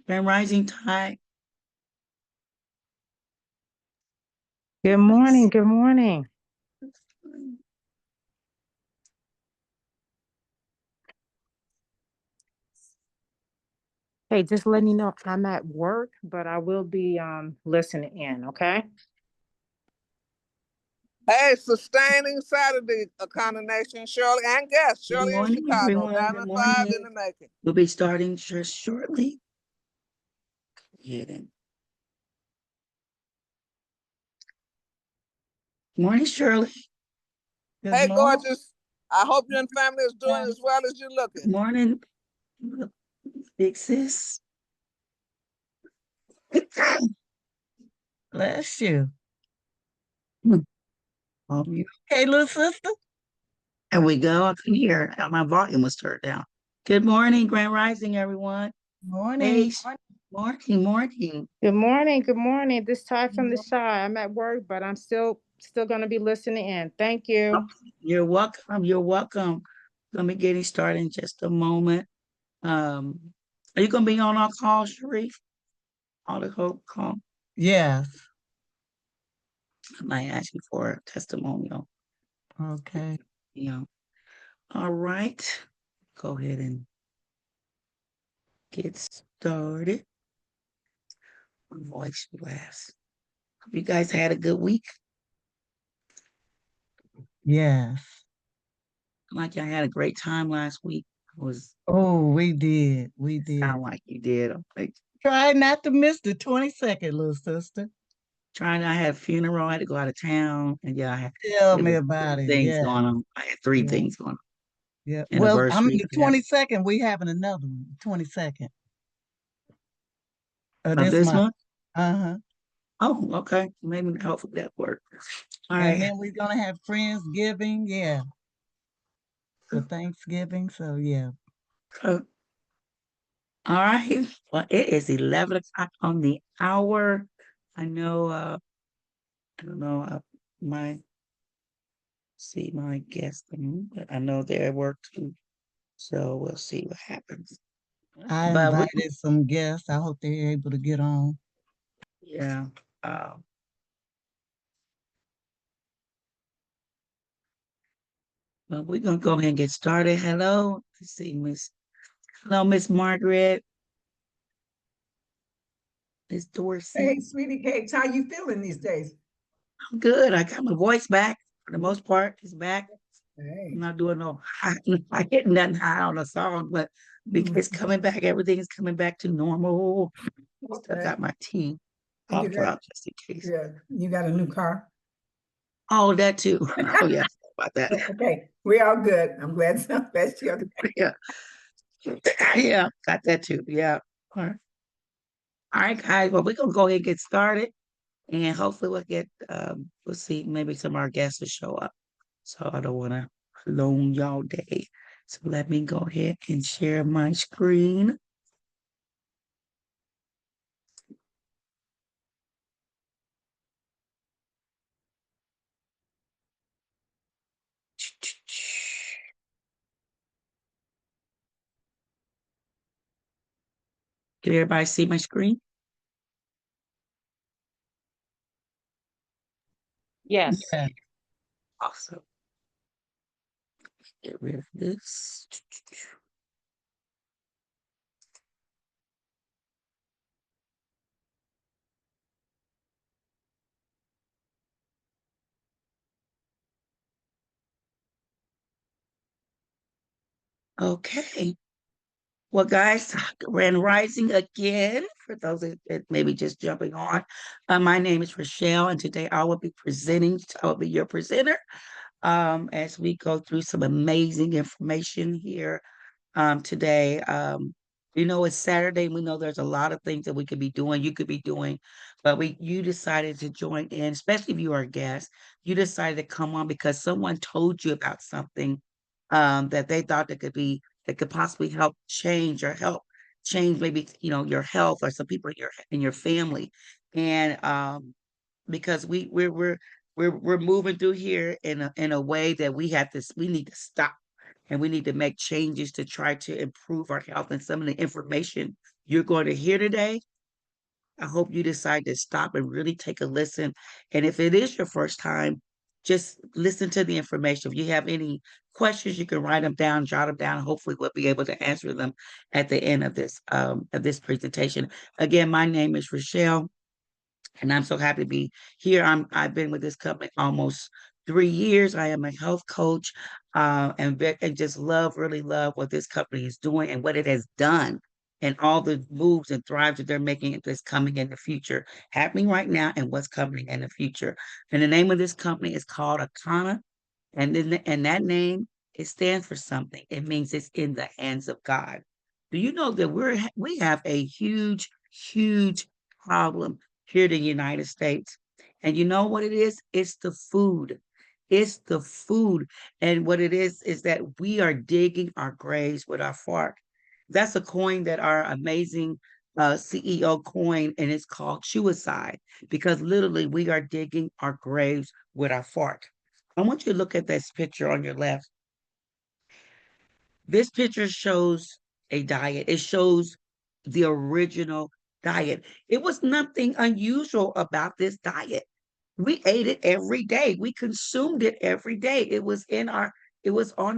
Grand Rising Tide. Good morning. Good morning. Hey, just letting you know I'm at work, but I will be listening in, okay? Hey, sustaining Saturday, Econo Nation, Shirley and guest, Good Shirley in morning, Chicago, everyone. down Good in 5 morning. in the making. We'll be starting just shortly. Yeah, then. Morning, Shirley. Good Hey, morning. gorgeous. I hope you and family is doing as well as you're looking. Morning, big sis. Bless you. You. Hey, little sister. There we go. I can hear. My volume was turned down. Good morning, Grand Rising, everyone. Morning. Hey, morning. Good morning. Good morning. This time from the shy. I'm at work, but I'm still gonna be listening in. Thank you. You're welcome. You're welcome. Gonna be getting started in just a moment. Are you gonna be on our call, Sharif? On the whole call? Yes. I might ask you for a testimonial. Okay. You know. All right. Go ahead and get started. My voice last. Hope you guys had a good week. Yes. Like I had a great time last week. It was Oh, we did. We did. sound like you did. I'm like Try not to miss the 22nd, little sister. trying. I had a funeral. I had to go out of town, and yeah, I had Tell it me was about it. things Yeah. going on. I had three Yeah. things going on. Yeah. Well, I mean Anniversary. the Yeah. 22nd, we having another one. 22nd of Of this this month. month. Uh-huh. Oh, okay. Maybe hopefully that worked. All And right. then we're gonna have Friendsgiving, yeah, for Thanksgiving. So yeah. So, all right. Well, it is 11 o'clock on the hour. I know. I don't know. My see my guest, but I know they're at work too. So we'll see what happens. I But we, invited some guests. I hope they're able to get on. yeah. Um, but we're gonna go ahead and get started. Hello. Let's see, Miss. Hello, Miss Margaret. Miss Dorsey. Hey, sweetie cakes, how you feeling these days? I'm good. I got my voice back for the most part. It's back. I'm Hey. not doing no high, I hitting nothing high on a song, but it's Mm, coming back. Everything is coming back to normal. Still okay. got my tea And you cough got drop just in case. yeah, you got a new car. Oh, that too. Oh yeah, about that. Okay, we all good. I'm glad you're okay. Yeah, yeah, got that too. Yeah. All right, guys. Well, we're gonna go ahead and get started, and hopefully we'll get we'll see maybe some of our guests will show up. So I don't want to prolong y'all day. So let me go ahead and share my screen. Can everybody see my screen? Yes. Awesome. Get rid of this. Okay. Well, guys, Grand Rising again. For those that may be just jumping on, my name is Rachelle, and today I will be presenting. I will be your presenter as we go through some amazing information here today. You know, it's Saturday. We know there's a lot of things that we could be doing, you could be doing, but you decided to join in, especially if you are a guest. You decided to come on because someone told you about something that they thought that could possibly help change maybe, your health or some people in your family. And because we're moving through here in a way that we need to stop and we need to make changes to try to improve our health. And some of the information you're going to hear today, I hope you decide to stop and really take a listen. And if it is your first time, just listen to the information. If you have any questions, you can write them down, jot them down. Hopefully, we'll be able to answer them at the end of this presentation. Again, my name is Rachelle and I'm so happy to be here. I've been with this company almost 3 years. I am a health coach, and just really love what this company is doing and what it has done, and all the moves and thrives that they're making that's coming in the future, happening right now, and what's coming in the future. And the name of this company is called Akana, and that name, it stands for something. It means it's in the hands of God. Do you know that we have a huge, huge problem here in the United States? And you know what it is? It's the food. It's the food. And what it is that we are digging our graves with our fork. That's a coin that our amazing CEO coined, and it's called suicide because literally we are digging our graves with our fork. I want you to look at this picture on your left. This picture shows a diet. It shows the original diet. It was nothing unusual about this diet. We ate it every day. We consumed it every day. It was on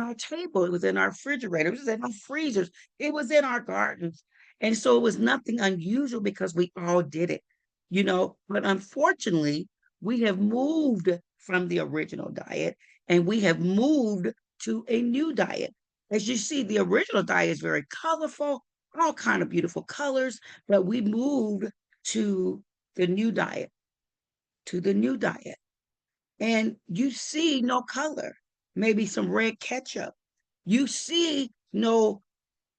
our table. It was in our refrigerator. It was in our freezers. It was in our gardens. And so it was nothing unusual because we all did it, but unfortunately, we have moved from the original diet and we have moved to a new diet. As you see, the original diet is very colorful, all kind of beautiful colors, but we moved to the new diet to the new diet. And you see no color, maybe some red ketchup. You see no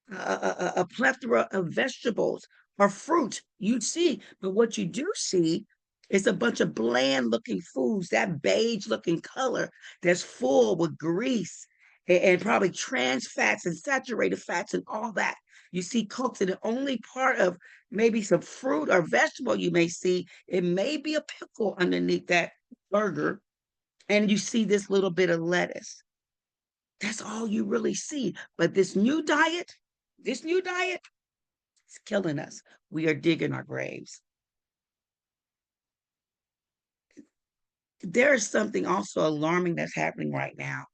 a plethora of vegetables or fruit. You see, but what you do see is a bunch of bland looking foods, that beige looking color that's full with grease and probably trans fats and saturated fats and all that. You see Cokes, and the only part of maybe some fruit or vegetable you may see, it may be a pickle underneath that burger, and you see this little bit of lettuce. That's all you really see. But this new diet is killing us. We are digging our graves. There is something also alarming that's happening right now,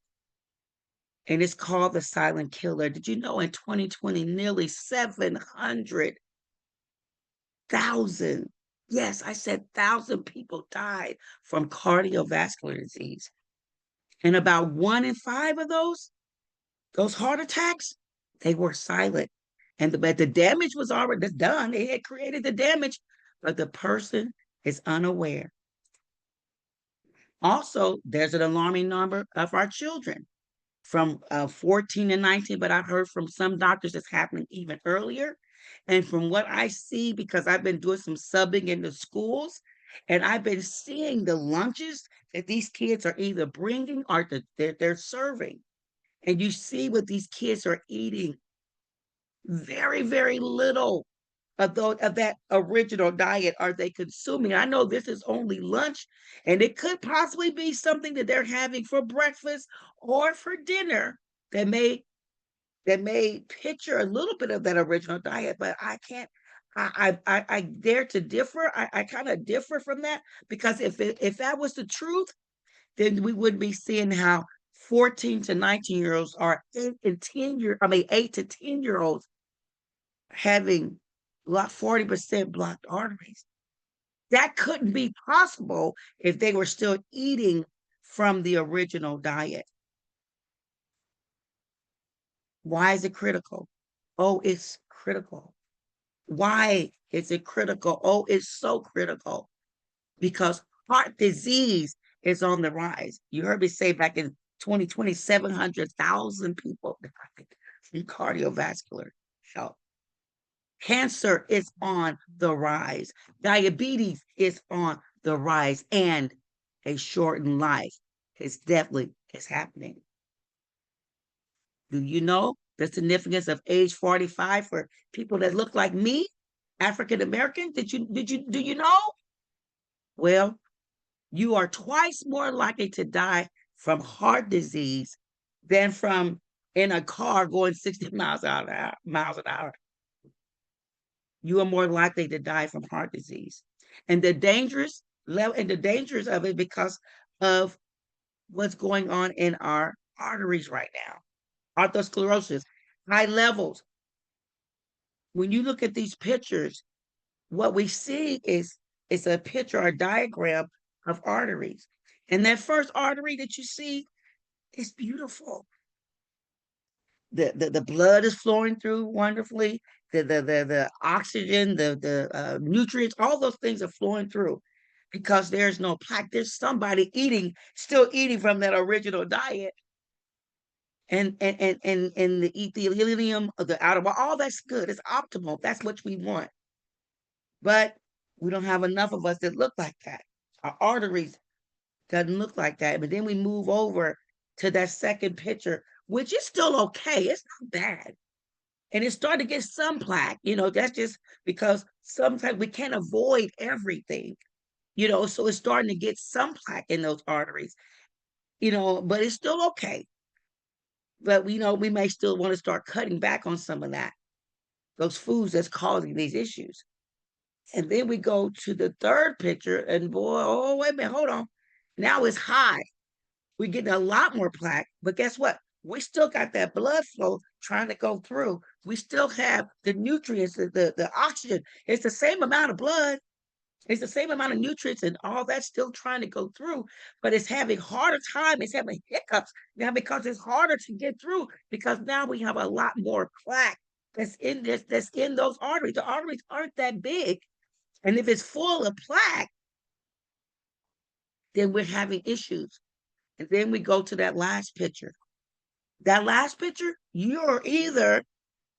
and it's called the silent killer. Did you know in 2020, nearly 700,000, yes, I said 1,000 people died from cardiovascular disease. And about 1 in 5 of those heart attacks, they were silent. But the damage was already done. They had created the damage, but the person is unaware. Also, there's an alarming number of our children from 14 and 19, but I've heard from some doctors it's happening even earlier. And from what I see, because I've been doing some subbing in the schools, and I've been seeing the lunches that these kids are either bringing or that they're serving. And you see what these kids are eating, very, very little of that original diet are they consuming. I know this is only lunch, and it could possibly be something that they're having for breakfast or for dinner that may picture a little bit of that original diet, but I can't. I dare to differ. I kind of differ from that because if that was the truth, then we would be seeing how 14 to 19-year-olds are 8 to 10-year-olds having 40% blocked arteries. That couldn't be possible if they were still eating from the original diet. Why is it critical? Oh, it's critical. Why is it critical? Oh, it's so critical because heart disease is on the rise. You heard me say back in 2020, 700,000 people died from cardiovascular health. Cancer is on the rise. Diabetes is on the rise. And a shortened life is happening. Do you know the significance of age 45 for people that look like me, African American? Do you know? Well, you are twice more likely to die from heart disease than from in a car going 60 miles an hour. You are more likely to die from heart disease. And the dangers of it because of what's going on in our arteries right now. Atherosclerosis, high levels. When you look at these pictures, what we see is a picture or a diagram of arteries. And that first artery that you see is beautiful. The blood is flowing through wonderfully. The oxygen, the nutrients, all those things are flowing through because there's no plaque. There's somebody still eating from that original diet. And the epithelium of the outer wall, all that's good. It's optimal. That's what we want. But we don't have enough of us that look like that. Our arteries doesn't look like that. But then we move over to that second picture, which is still okay. It's not bad. And it's starting to get some plaque. That's just because sometimes we can't avoid everything. So it's starting to get some plaque in those arteries. But it's still okay. But we may still want to start cutting back on some of that, those foods that's causing these issues. And then we go to the third picture, and boy, oh, wait a minute, hold on. Now it's high. We're getting a lot more plaque, but guess what? We still got that blood flow trying to go through. We still have the nutrients, the oxygen. It's the same amount of blood. It's the same amount of nutrients and all that's still trying to go through, but it's having harder time. It's having hiccups now because it's harder to get through because now we have a lot more plaque that's in those arteries. The arteries aren't that big. And if it's full of plaque, then we're having issues. And then we go to that last picture. That last picture, you're either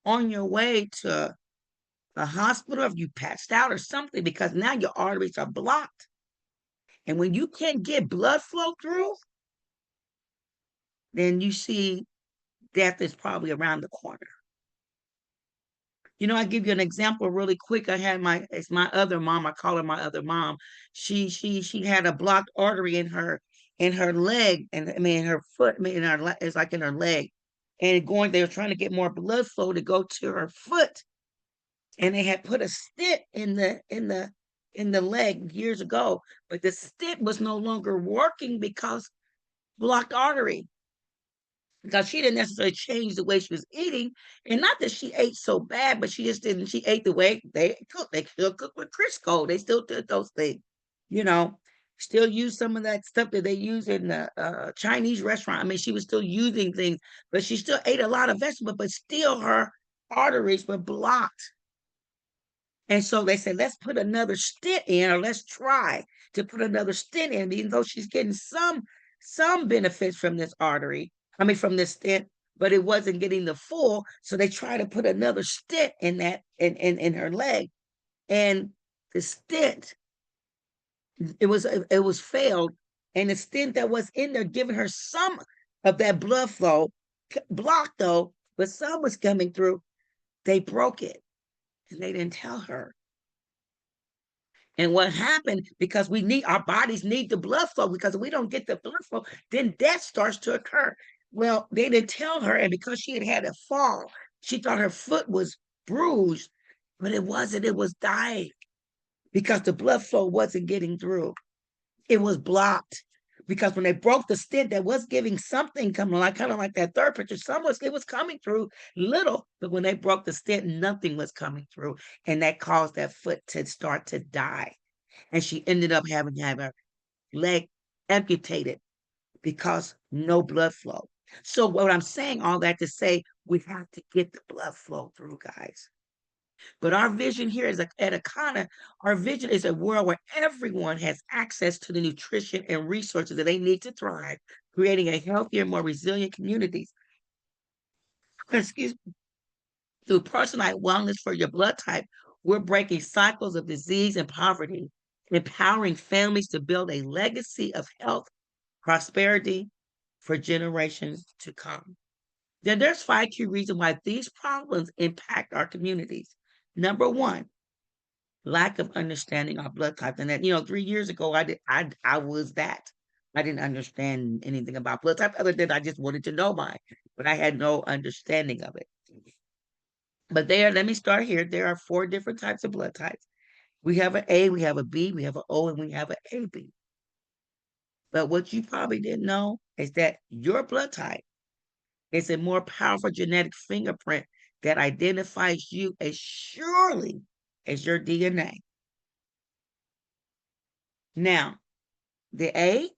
on your way to a hospital if you passed out or something because now your arteries are blocked. And when you can't get blood flow through, then you see death is probably around the corner. I give you an example really quick. It's my other mom. I call her my other mom. She had a blocked artery in her leg, and I mean her foot. I mean, it's like in her leg, and they were trying to get more blood flow to go to her foot, and they had put a stent in the leg years ago, but the stent was no longer working because blocked artery. Because she didn't necessarily change the way she was eating, and not that she ate so bad, but she just didn't. She ate the way they cook. They still cook with Crisco. They still did those things, you know. Still use some of that stuff that they use in the Chinese restaurant. I mean, she was still using things, but she still ate a lot of vegetables. But still, her arteries were blocked. And so they said, let's put another stent in, or let's try to put another stent in, even though she's getting some benefits from this artery. I mean, from this stent, but it wasn't getting the full. So they tried to put another stent in in her leg. And the stent, it was failed. And the stent that was in there giving her some of that blood flow, blocked though, but some was coming through. They broke it. And they didn't tell her. And what happened, because our bodies need the blood flow, because if we don't get the blood flow, then death starts to occur. Well, they didn't tell her, and because she had a fall, she thought her foot was bruised, but it wasn't. It was dying because the blood flow wasn't getting through. It was blocked. Because when they broke the stent, that was giving something coming, like kind of like that third picture. It was coming through little, but when they broke the stent, nothing was coming through, and that caused that foot to start to die. And she ended up having to have her leg amputated because no blood flow. So what I'm saying, all that to say, we have to get the blood flow through, guys. But our vision here is at Akana, our vision is a world where everyone has access to the nutrition and resources that they need to thrive, creating a healthier, more resilient communities. Excuse me. Through personalized wellness for your blood type, we're breaking cycles of disease and poverty, empowering families to build a legacy of health, prosperity for generations to come. Then there's 5 key reasons why these problems impact our communities. Number one, lack of understanding our blood type. And that, 3 years ago, I was that. I didn't understand anything about blood type other than I just wanted to know mine, but I had no understanding of it. But let me start here. There are 4 different types of blood types. We have an A, we have a B, we have an O, and we have an AB. But what you probably didn't know is that your blood type is a more powerful genetic fingerprint that identifies you as surely as your DNA. Now, the A,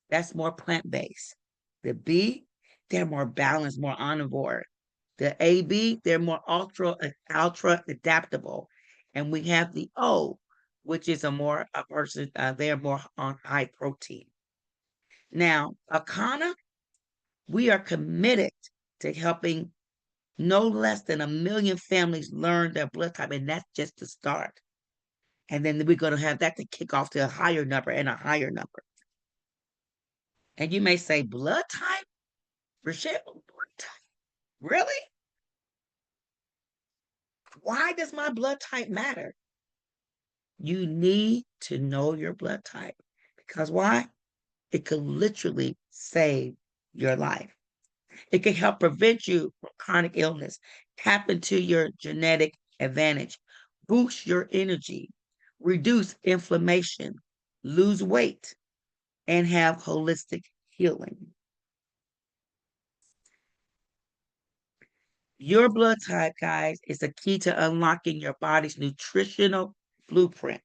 that's more plant-based. The B, they're more balanced, more omnivore. The AB, they're more ultra adaptable. And we have the O, which is they're more on high protein. Now, Akana, we are committed to helping no less than 1 million families learn their blood type, and that's just the start. And then we're going to have that to kick off to a higher number and a higher number. And you may say, blood type? Rachelle, blood type? Really? Why does my blood type matter? You need to know your blood type. Because why? It could literally save your life. It can help prevent you from chronic illness, tap into your genetic advantage, boost your energy, reduce inflammation, lose weight, and have holistic healing. Your blood type, guys, is the key to unlocking your body's nutritional blueprint.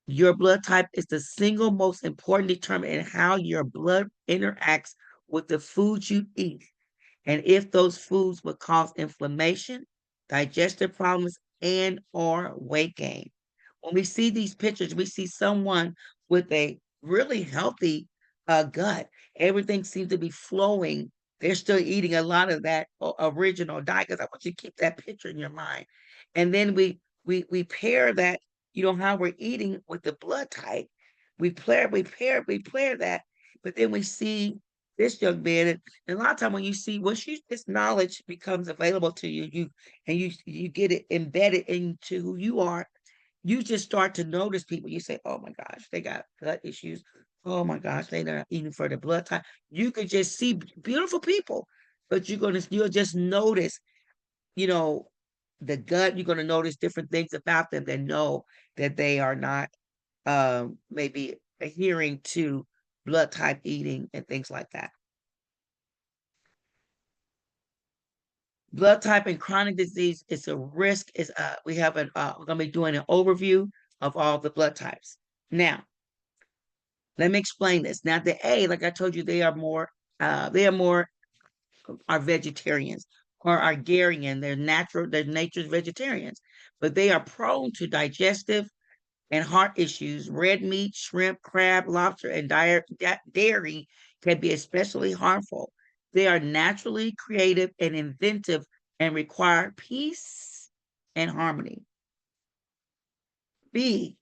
Your blood type is the single most important determinant in how your blood interacts with the foods you eat, and if those foods would cause inflammation, digestive problems, and or weight gain. When we see these pictures, we see someone with a really healthy gut. Everything seems to be flowing. They're still eating a lot of that original diet, because I want you to keep that picture in your mind. And then we pair that, how we're eating with the blood type. We pair that, but then we see this young man, and a lot of time when you see this knowledge becomes available to you get it embedded into who you are. You just start to notice people. You say, "Oh my gosh, they got gut issues. Oh my gosh, they're not eating for the blood type." You could just see beautiful people, but you'll just notice, you know, the gut. You're gonna notice different things about them that know that they are not maybe adhering to blood type eating and things like that. Blood type and chronic disease is a risk. We're gonna be doing an overview of all the blood types. Now, let me explain this. Now, the A, like I told you, are vegetarians or agrarian. They're nature's vegetarians, but they are prone to digestive and heart issues. Red meat, shrimp, crab, lobster, and dairy can be especially harmful. They are naturally creative and inventive and require peace and harmony. B,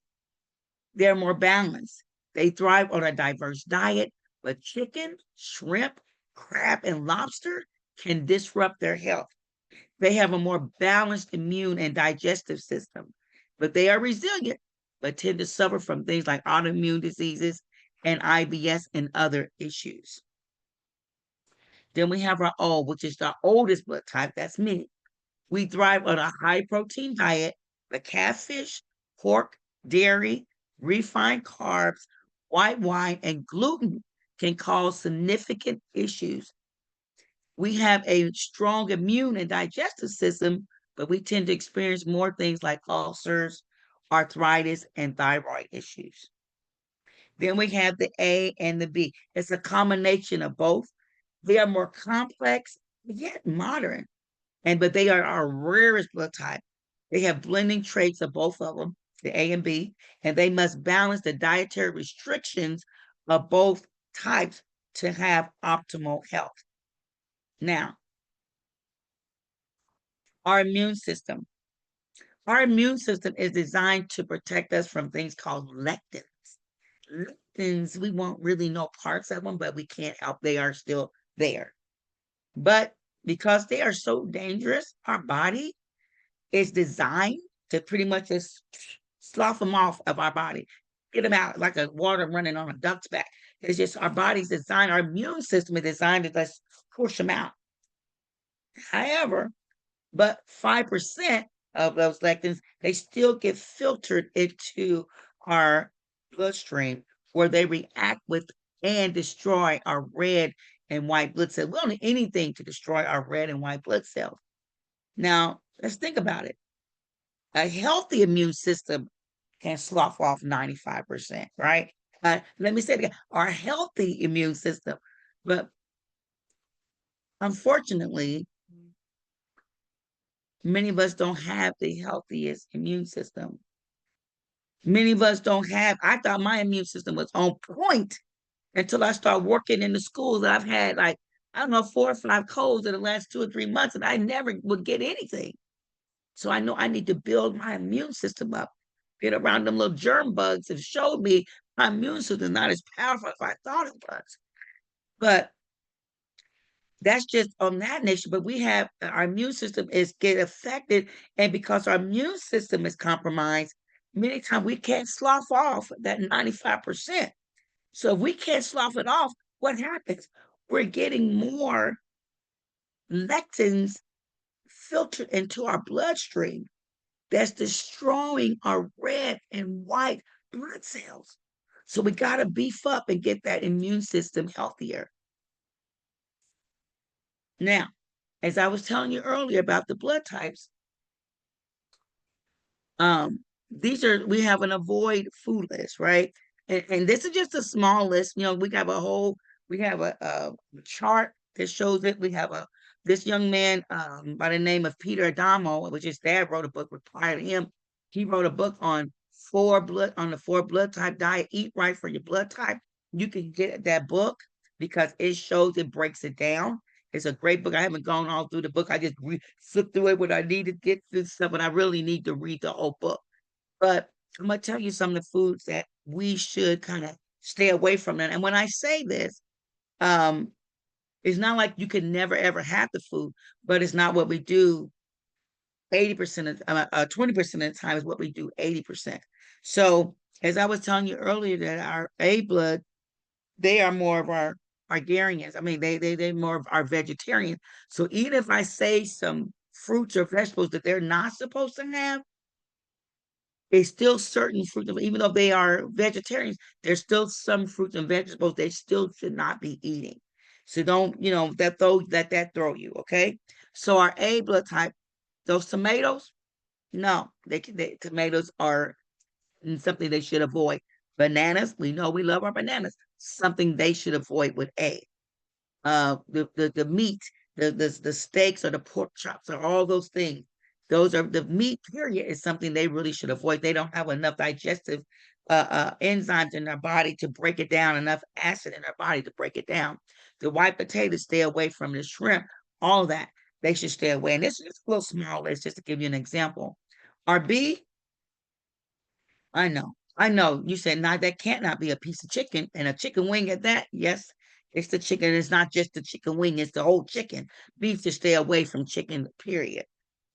they're more balanced. They thrive on a diverse diet, but chicken, shrimp, crab, and lobster can disrupt their health. They have a more balanced immune and digestive system, but they are resilient, but tend to suffer from things like autoimmune diseases and IBS and other issues. Then we have our O, which is the oldest blood type. That's me. We thrive on a high protein diet, but catfish, pork, dairy, refined carbs, white wine, and gluten can cause significant issues. We have a strong immune and digestive system, but we tend to experience more things like ulcers, arthritis, and thyroid issues. Then we have the A and the B. It's a combination of both. They are more complex, yet modern, but they are our rarest blood type. They have blending traits of both of them, the A and B, and they must balance the dietary restrictions of both types to have optimal health. Now, Our immune system. Our immune system is designed to protect us from things called lectins. Lectins, we won't really know parts of them, but we can't help. They are still there. But because they are so dangerous, our body is designed to pretty much just slough them off of our body, get them out like a water running on a duck's back. It's just our body's designed, our immune system is designed to just push them out. However, but 5% of those lectins, they still get filtered into our bloodstream where they react with and destroy our red and white blood cells. We don't need anything to destroy our red and white blood cells. Now, let's think about it. A healthy immune system can slough off 95%, right? Let me say it again. Our healthy immune system, but unfortunately, many of us don't have the healthiest immune system. Many of us don't have, I thought my immune system was on point until I started working in the schools. I've had like, I don't know, 4 or 5 colds in the last 2 or 3 months, and I never would get anything. So I know I need to build my immune system up, get around them little germ bugs and showed me my immune system is not as powerful as I thought it was. But that's just on that nation. But we have our immune system is get affected, and because our immune system is compromised, many times we can't slough off that 95%. So if we can't slough it off, what happens? We're getting more lectins filtered into our bloodstream that's destroying our red and white blood cells. So we got to beef up and get that immune system healthier. Now, as I was telling you earlier about the blood types, um, these are we have an avoid food list, right? And this is just a small list. You know, we have a chart that shows it. We have a this young man by the name of Peter Adamo, which his dad wrote a book prior to him. He wrote a book on the 4 blood type diet. Eat right for your blood type. You can get that book because it shows it breaks it down. It's a great book. I haven't gone all through the book. I just flipped through it when I need to get through stuff, and I really need to read the whole book. But I'm gonna tell you some of the foods that we should kind of stay away from. Them. And when I say this, um, it's not like you can never ever have the food, but it's not what we do 80% of 20% of the time is what we do 80%. So as I was telling you earlier, that our A blood, they are more of our Argarians. I mean, they more of our vegetarians. So even if I say some fruits or vegetables that they're not supposed to have, it's still certain fruits, even though they are vegetarians, there's still some fruits and vegetables they still should not be eating. So don't, that throw you, okay? So our A blood type, those tomatoes, no, tomatoes are something they should avoid. Bananas, we know we love our bananas, something they should avoid with A. The meat, the steaks or the pork chops or all those things. Those are the meat period is something they really should avoid. They don't have enough digestive enzymes in their body to break it down, enough acid in their body to break it down. The white potatoes, stay away from the shrimp, all that. They should stay away. And this is just a little small list just to give you an example. RB, I know. I know. You said, now that can't not be a piece of chicken and a chicken wing at that. Yes, it's the chicken. It's not just the chicken wing, it's the whole chicken. Beef to stay away from chicken, period.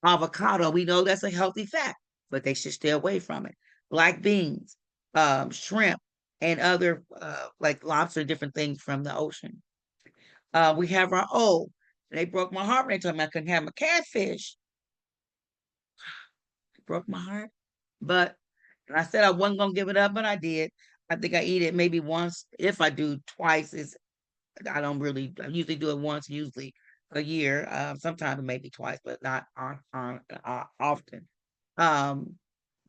Avocado, we know that's a healthy fat, but they should stay away from it. Black beans, shrimp, and other like lobster, different things from the ocean. We have our they broke my heart when they told me I couldn't have my catfish. It broke my heart. But and I said I wasn't gonna give it up, but I did. I think I eat it maybe once. If I do twice, is I don't really. I usually do it once, usually a year. Sometimes maybe twice, but not on often. Um,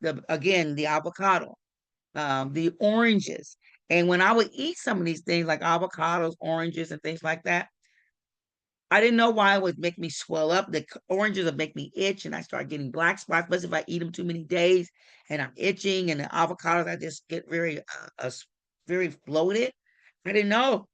the avocado, the oranges, and when I would eat some of these things like avocados, oranges, and things like that, I didn't know why it would make me swell up. The oranges would make me itch, and I start getting black spots. But if I eat them too many days, and I'm itching, and the avocados, I just get very bloated. I didn't know.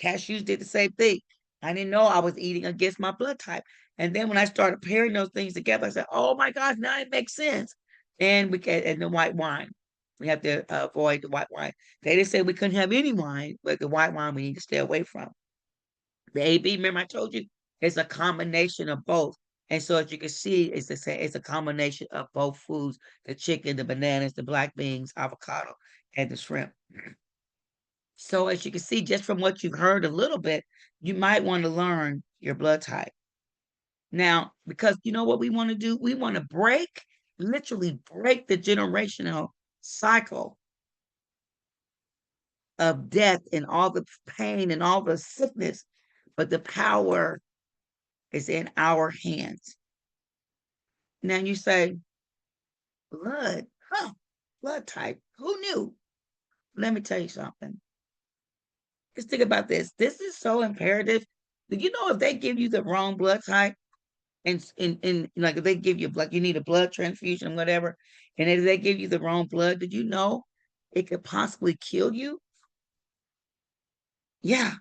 Cashews did the same thing. I didn't know I was eating against my blood type. And then when I started pairing those things together, I said, "Oh my gosh, now it makes sense." And we can, and the white wine, we have to avoid the white wine. They didn't say we couldn't have any wine, but the white wine we need to stay away from. The AB, remember I told you, it's a combination of both. And so as you can see, it's a combination of both foods: the chicken, the bananas, the black beans, avocado, and the shrimp. So as you can see, just from what you've heard a little bit, you might want to learn your blood type. Now, because you know what we want to do? We want to literally break the generational cycle of death and all the pain and all the sickness, but the power is in our hands. Now you say, blood, huh? Blood type. Who knew? Let me tell you something. Just think about this. This is so imperative. Do you know if they give you the wrong blood type, and like if they give you like you need a blood transfusion, whatever, and if they give you the wrong blood, did you know it could possibly kill you? Yeah,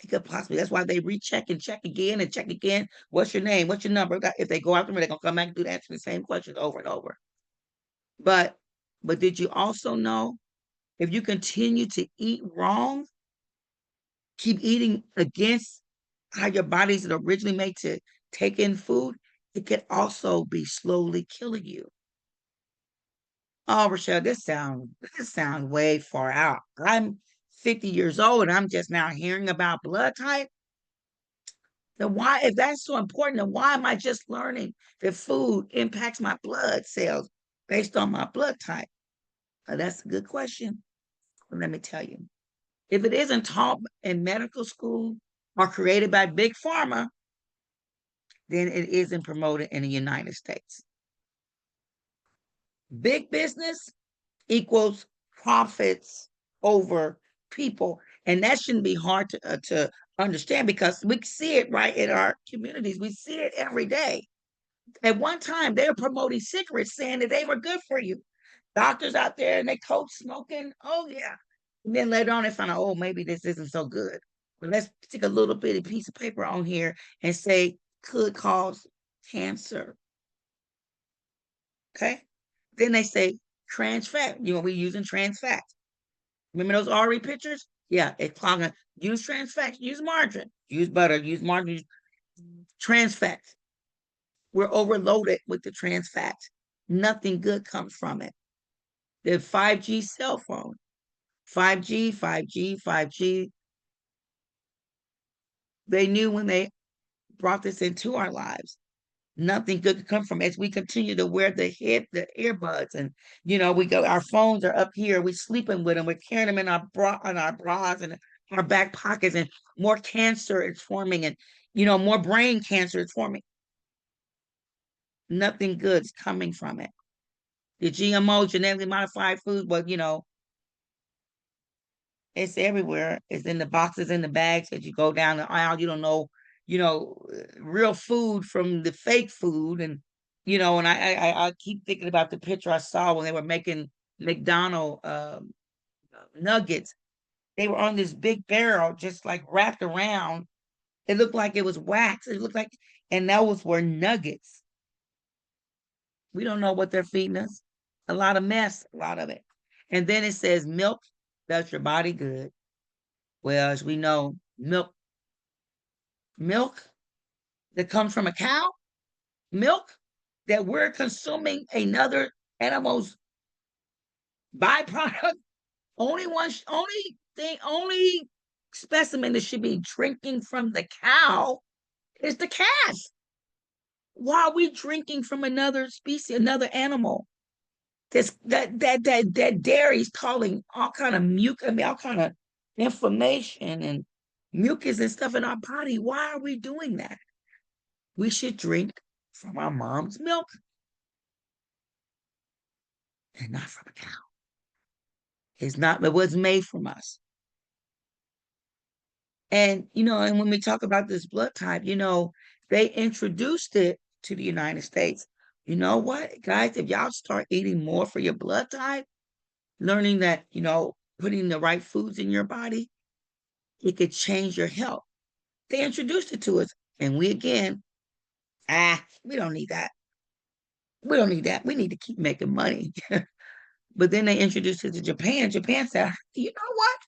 it could possibly. That's why they recheck and check again and check again. What's your name? What's your number? If they go after me, they're gonna come back and do answer the same questions over and over. But did you also know if you continue to eat wrong, keep eating against how your body's originally made to take in food, it could also be slowly killing you. Oh, Rachelle, this sounds way far out. I'm 50 years old and I'm just now hearing about blood type. Then why, if that's so important, then why am I just learning that food impacts my blood cells based on my blood type? That's a good question. But let me tell you, if it isn't taught in medical school or created by Big Pharma, then it isn't promoted in the United States. Big business equals profits over people. And that shouldn't be hard to understand because we see it right in our communities. We see it every day. At one time, they were promoting cigarettes, saying that they were good for you. Doctors out there and they coach smoking. Oh, yeah. And then later on, they find out, oh, maybe this isn't so good. But let's stick a little bitty piece of paper on here and say could cause cancer. Okay. Then they say trans fat. We're using trans fat. Remember those RE pictures? Yeah, it's clogging. Use trans fat, use margarine, use butter, use margarine, use trans fat. We're overloaded with the trans fat. Nothing good comes from it. The 5G cell phone, 5G, 5G, 5G. They knew when they brought this into our lives. Nothing good could come from it. As we continue to wear the earbuds, and we go, our phones are up here, we're sleeping with them, we're carrying them in our bras and our back pockets, and more cancer is forming, and more brain cancer is forming. Nothing good's coming from it. The GMO, genetically modified food, but it's everywhere. It's in the boxes, in the bags. As you go down the aisle, you don't know, real food from the fake food. And I keep thinking about the picture I saw when they were making McDonald nuggets. They were on this big barrel, just like wrapped around. It looked like it was wax. It looked like, and those were nuggets. We don't know what they're feeding us. A lot of mess, a lot of it. And then it says milk does your body good. Well, as we know, milk that comes from a cow, milk that we're consuming another animal's byproduct. Only specimen that should be drinking from the cow is the calf. Why are we drinking from another species, another animal? That dairy is causing all kind of mucus, all kind of inflammation and mucus and stuff in our body. Why are we doing that? We should drink from our mom's milk and not from a cow. It wasn't made from us. And when we talk about this blood type, they introduced it to the United States. You know what, guys, if y'all start eating more for your blood type, learning that, putting the right foods in your body, it could change your health. They introduced it to us. And we, again, We don't need that. We don't need that. We need to keep making money. But then they introduced it to Japan. Japan said, you know what?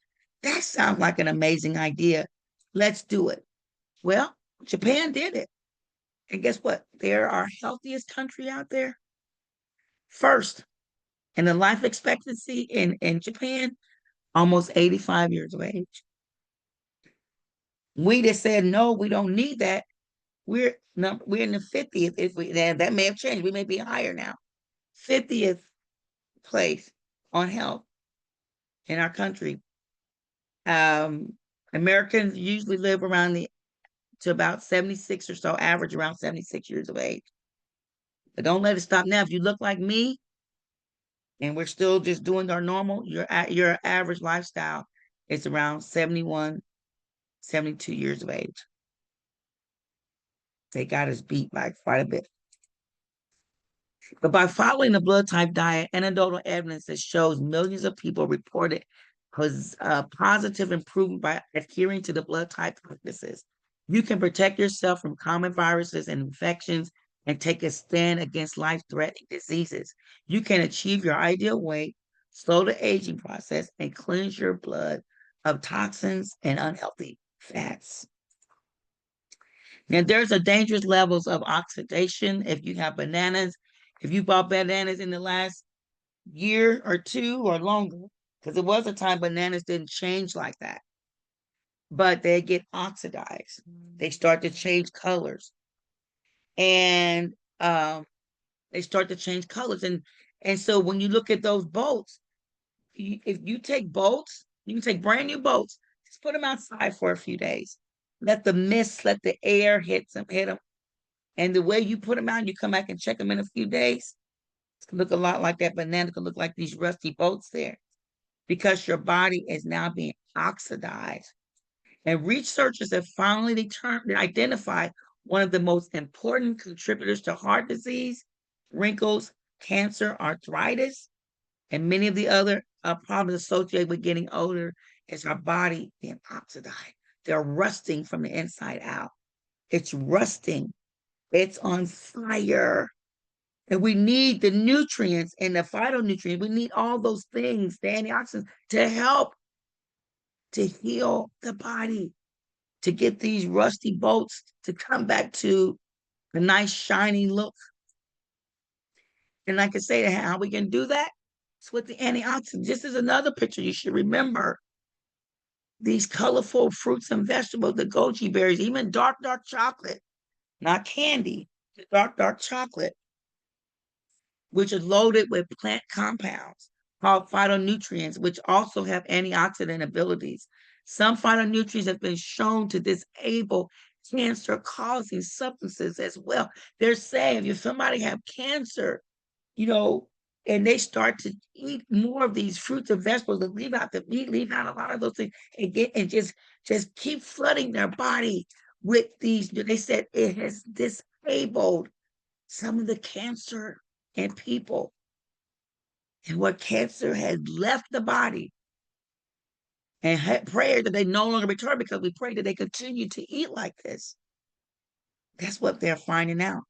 That sounds like an amazing idea. Let's do it. Well, Japan did it. And guess what? They're our healthiest country out there. First, and the life expectancy in Japan, almost 85 years of age. We just said, no, we don't need that. We're in the 50th. If we that may have changed. We may be higher now. 50th place on health in our country. Um, Americans usually live around to about 76 or so, average around 76 years of age. But don't let it stop now. If you look like me and we're still just doing our normal, your average lifestyle is around 71, 72 years of age. They got us beat by quite a bit. But by following the blood type diet, anecdotal evidence that shows millions of people reported positive improvement by adhering to the blood type practices. You can protect yourself from common viruses and infections and take a stand against life-threatening diseases. You can achieve your ideal weight, slow the aging process, and cleanse your blood of toxins and unhealthy fats. Now, there's a dangerous levels of oxidation if you have bananas. If you bought bananas in the last year or two or longer, because it was a time bananas didn't change like that, but they get oxidized. They start to change colors, and they start to change colors. And so when you look at those boats, if you take boats, you can take brand new boats, just put them outside for a few days. Let the mist, let the air hit them. And the way you put them out, you come back and check them in a few days. It's gonna look a lot like that banana. It could look like these rusty boats there because your body is now being oxidized. And researchers have finally identified one of the most important contributors to heart disease, wrinkles, cancer, arthritis, and many of the other problems associated with getting older is our body being oxidized. They're rusting from the inside out. It's rusting. It's on fire. And we need the nutrients and the phytonutrients. We need all those things, the antioxidants, to help to heal the body, to get these rusty bolts to come back to a nice shiny look. And like I say, how we can do that? It's with the antioxidants. This is another picture you should remember. These colorful fruits and vegetables, the goji berries, even dark chocolate, not candy, the dark chocolate, which is loaded with plant compounds called phytonutrients, which also have antioxidant abilities. Some phytonutrients have been shown to disable cancer-causing substances as well. They're saying if somebody have cancer, and they start to eat more of these fruits and vegetables and leave out the meat, leave out a lot of those things, and just keep flooding their body with these. They said it has disabled some of the cancer in people. And what cancer has left the body, and had prayer that they no longer return because we pray that they continue to eat like this. That's what they're finding out.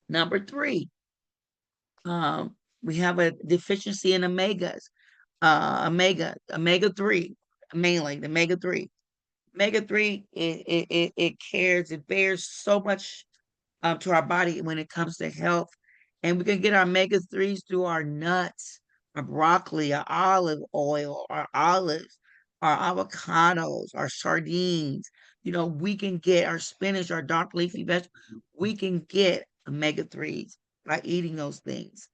Number 3, we have a deficiency in omegas, omega 3, mainly the omega 3. Omega 3, it cares, it bears so much to our body when it comes to health. And we can get our omega 3s through our nuts, our broccoli, our olive oil, our olives, our avocados, our sardines. We can get our spinach, our dark leafy vegetables. We can get omega 3s by eating those things.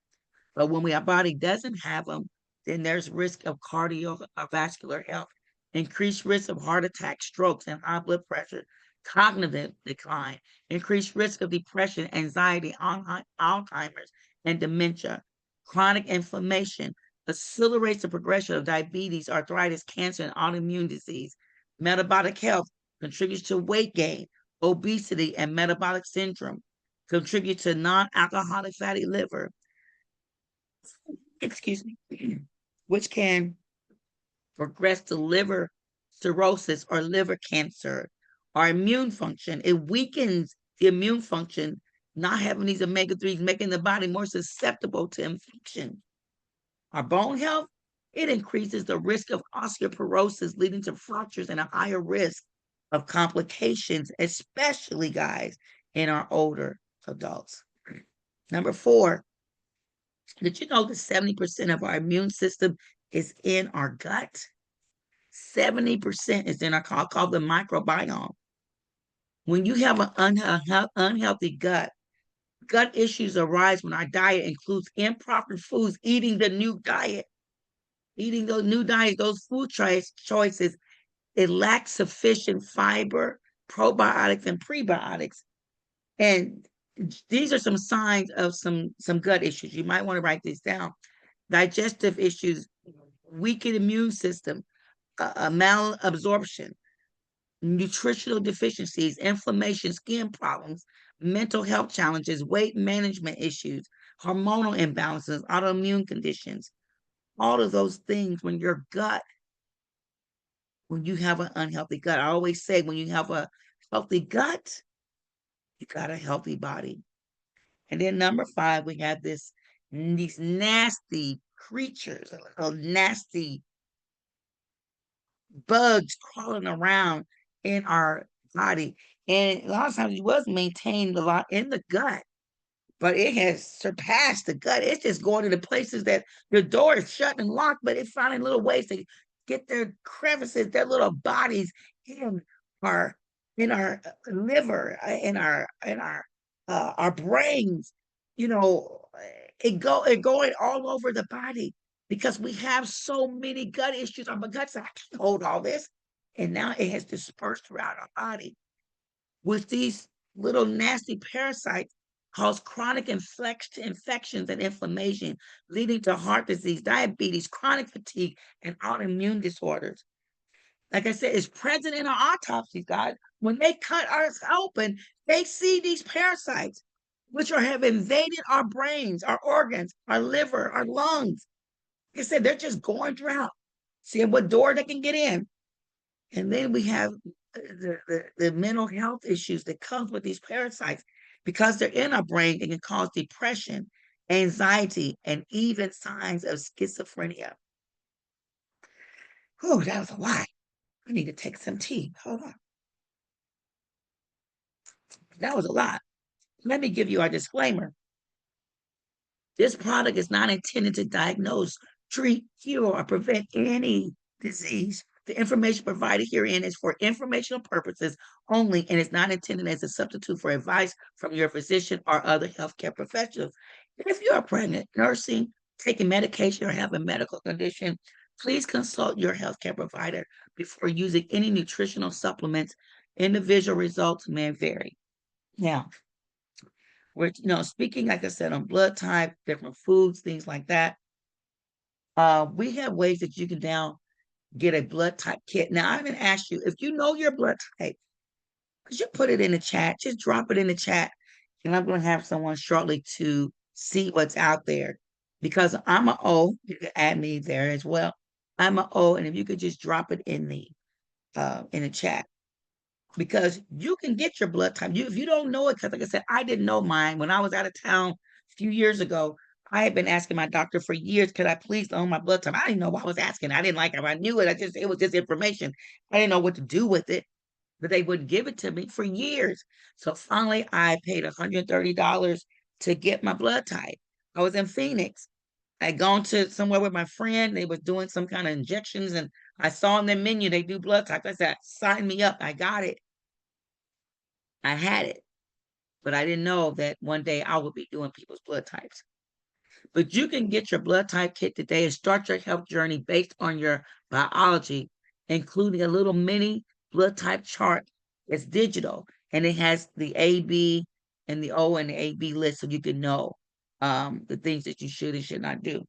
But when our body doesn't have them, then there's risk of cardiovascular health, increased risk of heart attack, strokes, and high blood pressure, cognitive decline, increased risk of depression, anxiety, Alzheimer's, and dementia, chronic inflammation, accelerates the progression of diabetes, arthritis, cancer, and autoimmune disease. Metabolic health contributes to weight gain, obesity, and metabolic syndrome, contribute to non-alcoholic fatty liver, excuse me, which can progress to liver cirrhosis or liver cancer. Our immune function, it weakens the immune function, not having these omega-3s, making the body more susceptible to infection. Our bone health, it increases the risk of osteoporosis, leading to fractures and a higher risk of complications, especially guys in our older adults. Number 4, did you know that 70% of our immune system is in our gut? 70% is in our called the microbiome. When you have an unhealthy gut, gut issues arise when our diet includes improper foods, eating the new diet, eating those new diets, those food choices. It lacks sufficient fiber, probiotics, and prebiotics. And these are some signs of some gut issues. You might want to write these down. Digestive issues, weakened immune system, malabsorption, nutritional deficiencies, inflammation, skin problems, mental health challenges, weight management issues, hormonal imbalances, autoimmune conditions, all of those things when your gut, when you have an unhealthy gut. I always say when you have a healthy gut, you got a healthy body. And then number 5, we have these nasty creatures, nasty bugs crawling around in our body. And a lot of times it was maintained a lot in the gut, but it has surpassed the gut. It's just going to the places that the door is shut and locked, but it's finding little ways to get their crevices, their little bodies in our liver, our brains. You know, it going all over the body because we have so many gut issues. Our guts, I can't hold all this, and now it has dispersed throughout our body with these little nasty parasites cause chronic infections and inflammation, leading to heart disease, diabetes, chronic fatigue, and autoimmune disorders. Like I said, it's present in our autopsies, guys. When they cut us open, they see these parasites, which have invaded our brains, our organs, our liver, our lungs. Like I said, they're just going throughout, seeing what door they can get in. And then we have the mental health issues that comes with these parasites. Because they're in our brain, it can cause depression, anxiety, and even signs of schizophrenia. Whew, that was a lot. I need to take some tea. Hold on. That was a lot. Let me give you our disclaimer. This product is not intended to diagnose, treat, cure, or prevent any disease. The information provided herein is for informational purposes only and is not intended as a substitute for advice from your physician or other healthcare professionals. If you are pregnant, nursing, taking medication, or have a medical condition, please consult your healthcare provider before using any nutritional supplements. Individual results may vary. Now, we're speaking, like I said, on blood type, different foods, things like that. We have ways that you can now get a blood type kit. Now, I'm going to ask you if you know your blood type, could you put it in the chat? Just drop it in the chat, and I'm going to have someone shortly to see what's out there. Because I'm an O, you can add me there as well. I'm an O, and if you could just drop it in the chat, because you can get your blood type. If you don't know it, because like I said, I didn't know mine when I was out of town a few years ago. I had been asking my doctor for years, could I please know my blood type? I didn't know what I was asking. I didn't like it. I knew it. It was just information. I didn't know what to do with it, but they wouldn't give it to me for years. So finally, I paid $130 to get my blood type. I was in Phoenix. I'd gone to somewhere with my friend. They was doing some kind of injections, and I saw on their menu they do blood types. I said, sign me up. I got it. I had it, but I didn't know that one day I would be doing people's blood types. But you can get your blood type kit today and start your health journey based on your biology, including a little mini blood type chart. It's digital and it has the A, B, and the O and the AB list so you can know the things that you should and should not do.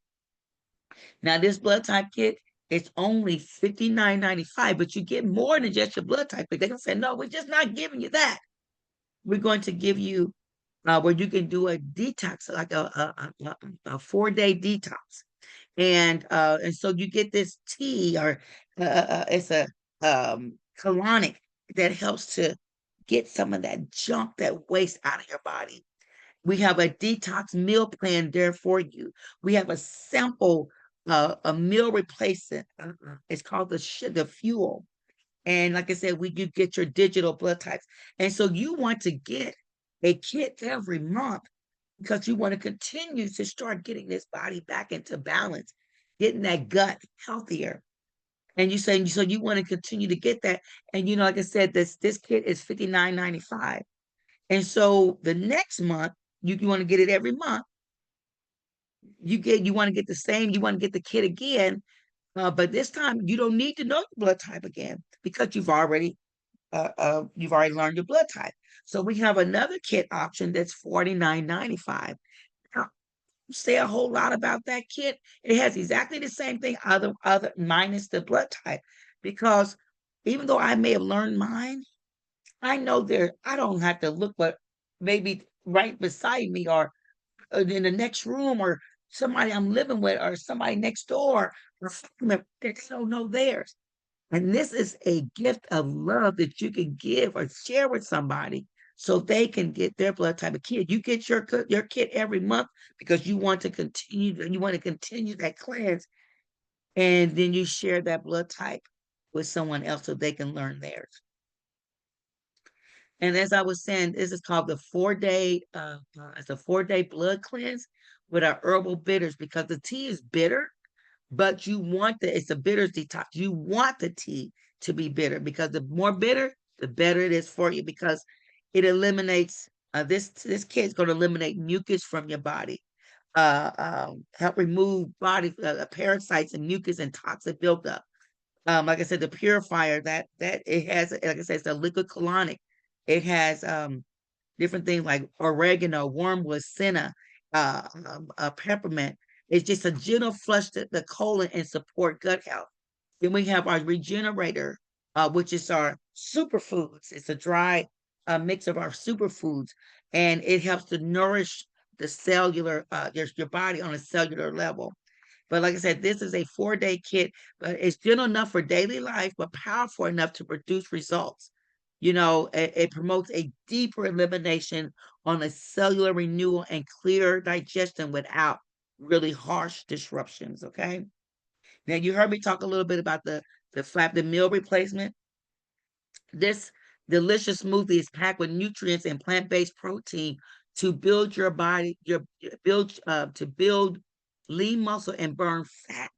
Now, this blood type kit, it's only $59.95, but you get more than just your blood type. But they can say, no, we're just not giving you that. We're going to give you where you can do a detox, like a 4-day detox. And so you get this tea or it's a colonic that helps to get some of that junk, that waste out of your body. We have a detox meal plan there for you. We have a simple a meal replacement. It's called the fuel. And like I said, we do get your digital blood types. And so you want to get a kit every month because you want to continue to start getting this body back into balance, getting that gut healthier. And you saying so you want to continue to get that. And like I said, this kit is $59.95. And so the next month, you want to get it every month. You want to get the same, you want to get the kit again, but this time you don't need to know your blood type again because you've already learned your blood type. So we have another kit option that's $49.95. Now, say a whole lot about that kit. It has exactly the same thing, other minus the blood type, because even though I may have learned mine, I know I don't have to look, but maybe right beside me or in the next room or somebody I'm living with or somebody next door or family, they don't know theirs. And this is a gift of love that you can give or share with somebody so they can get their blood type of kit. You get your kit every month because you want to continue that cleanse, and then you share that blood type with someone else so they can learn theirs. And as I was saying, this is called the 4-day. It's a 4-day blood cleanse with our herbal bitters because the tea is bitter, but it's a bitters detox. You want the tea to be bitter because the more bitter, the better it is for you because it eliminates. This kit is going to eliminate mucus from your body, help remove body parasites and mucus and toxic buildup. Like I said, the purifier that it has, like I said, it's a liquid colonic. It has different things like oregano, wormwood, senna, peppermint. It's just a gentle flush to the colon and support gut health. Then we have our regenerator, which is our superfoods. It's a dry mix of our superfoods, and it helps to nourish the cellular, your body on a cellular level. But like I said, this is a 4-day kit, but it's gentle enough for daily life, but powerful enough to produce results. It promotes a deeper elimination on a cellular renewal and clear digestion without really harsh disruptions. Okay. Now you heard me talk a little bit about the meal replacement. This delicious smoothie is packed with nutrients and plant-based protein to build your body, to build lean muscle and burn fat.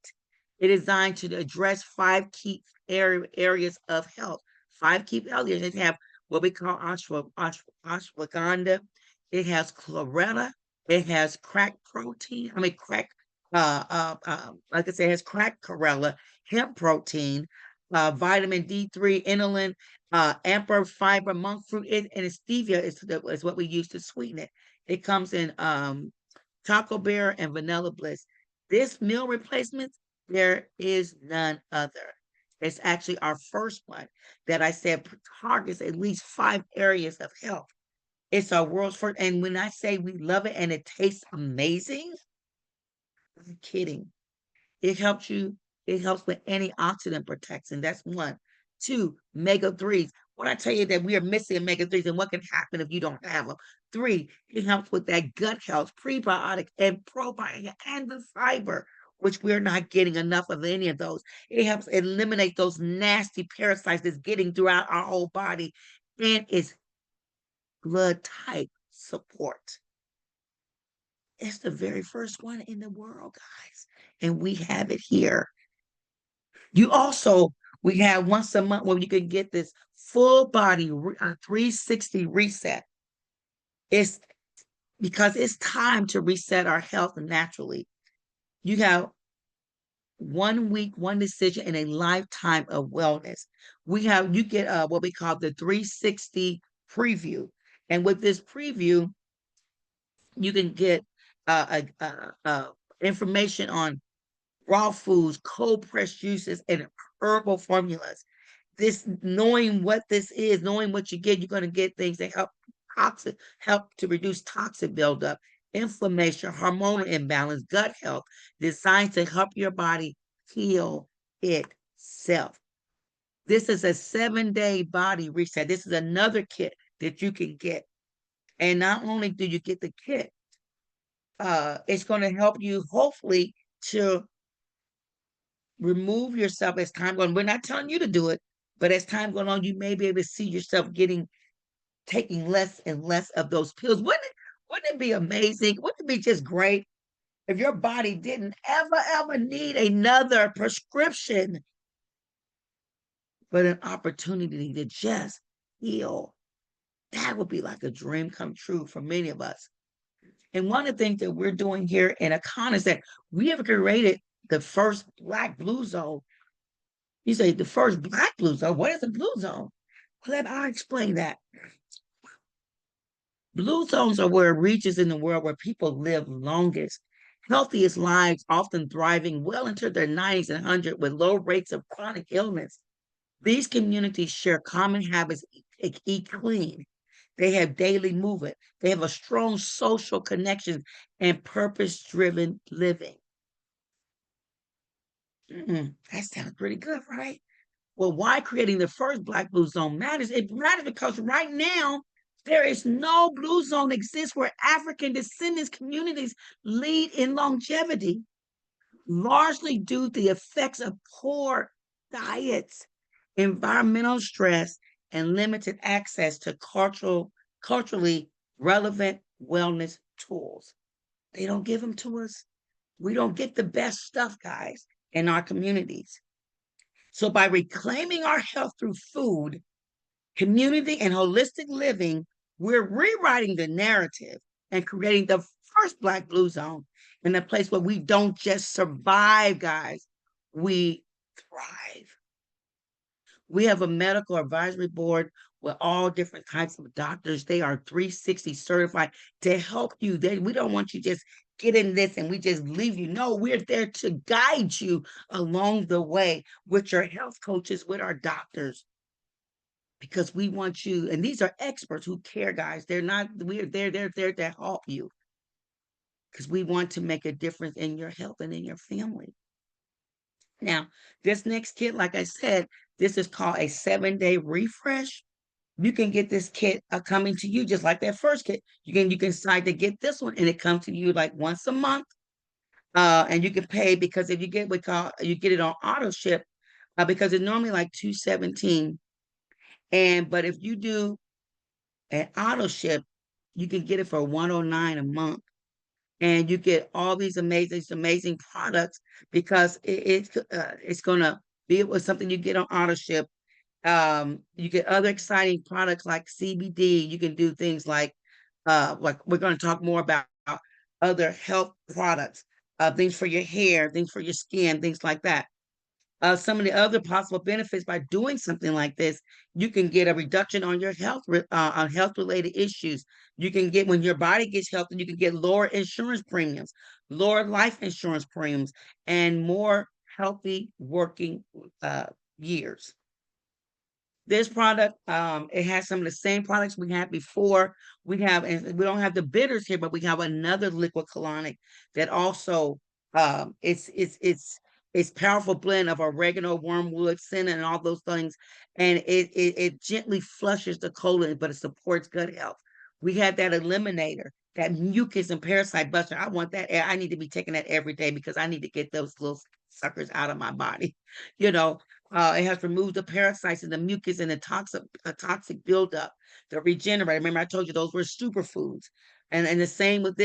It is designed to address 5 key areas of health. 5 key areas. It have what we call ashwagandha. It has chlorella. It has crack protein. I mean crack. Like I said, it has crack chlorella, hemp protein, vitamin D3, inulin, amber fiber, monk fruit, and stevia is what we use to sweeten it. It comes in Taco Bear and Vanilla Bliss. This meal replacement, there is none other. It's actually our first one that I said targets at least 5 areas of health. It's our world's first. And when I say we love it and it tastes amazing, I'm kidding. It helps you, it helps with antioxidant protection. That's one. Two, omega-3s. When I tell you that we are missing omega-3s and what can happen if you don't have them. 3, it helps with that gut health, prebiotic and probiotic and the fiber, which we're not getting enough of any of those. It helps eliminate those nasty parasites that's getting throughout our whole body. And it's blood type support. It's the very first one in the world, guys. And we have it here. We have once a month where you can get this full body 360 reset. It's because it's time to reset our health naturally. You have 1 week, one decision, and a lifetime of wellness. You get what we call the 360 preview. And with this preview, you can get information on raw foods, cold pressed juices, and herbal formulas. This knowing what this is, knowing what you get, you're going to get things that help to reduce toxic buildup, inflammation, hormonal imbalance, gut health, designed to help your body heal itself. This is a 7-day body reset. This is another kit that you can get. And not only do you get the kit, it's going to help you hopefully to remove yourself as time goes on. We're not telling you to do it, but as time goes on, you may be able to see yourself taking less and less of those pills. Wouldn't it be amazing? Wouldn't it be just great if your body didn't ever need another prescription, but an opportunity to just heal? That would be like a dream come true for many of us. And one of the things that we're doing here in Akon is that we have created the first Black Blue Zone. You say the first Black Blue Zone. What is a Blue Zone? Well, I'll explain that. Blue zones are where regions in the world where people live longest, healthiest lives, often thriving well into their 90s and 100 with low rates of chronic illness. These communities share common habits, eat clean. They have daily movement. They have a strong social connection and purpose-driven living. That sounds pretty good, right? Well, why creating the first Black Blue Zone matters? It matters because right now, there is no blue zone exists where African descendants communities lead in longevity, largely due to the effects of poor diets, environmental stress, and limited access to culturally relevant wellness tools. They don't give them to us. We don't get the best stuff, guys, in our communities. So by reclaiming our health through food, community, and holistic living, we're rewriting the narrative and creating the first Black Blue Zone in a place where we don't just survive, guys, we thrive. We have a medical advisory board with all different types of doctors. They are 360 certified to help you. We don't want you just get in this and we just leave you. No, we're there to guide you along the way with your health coaches, with our doctors, because we want you, and these are experts who care, guys. They're there to help you because we want to make a difference in your health and in your family. Now, this next kit, like I said, this is called a 7-day refresh. You can get this kit coming to you just like that first kit. You can decide to get this one, and it comes to you like once a month. And you can pay because if you get you get it on auto ship, because it's normally like $217. But if you do an auto ship, you can get it for $109 a month. And you get all these amazing products because it's gonna be with something you get on auto ship. You get other exciting products like CBD. You can do things like we're going to talk more about other health products, things for your hair, things for your skin, things like that. Some of the other possible benefits by doing something like this, you can get a reduction on your on health related issues. You can get, when your body gets healthy, you can get lower insurance premiums, lower life insurance premiums, and more healthy working years. This product, it has some of the same products we had before. And we don't have the bitters here, but we have another liquid colonic that also, it's powerful blend of oregano, wormwood, cinnamon, and all those things. And it gently flushes the colon, but it supports gut health. We had that eliminator, that mucus and parasite buster. I want that. I need to be taking that every day because I need to get those little suckers out of my body. You know, it has removed the parasites and the mucus and the toxic buildup, the regenerator. Remember, I told you those were superfoods. And the same with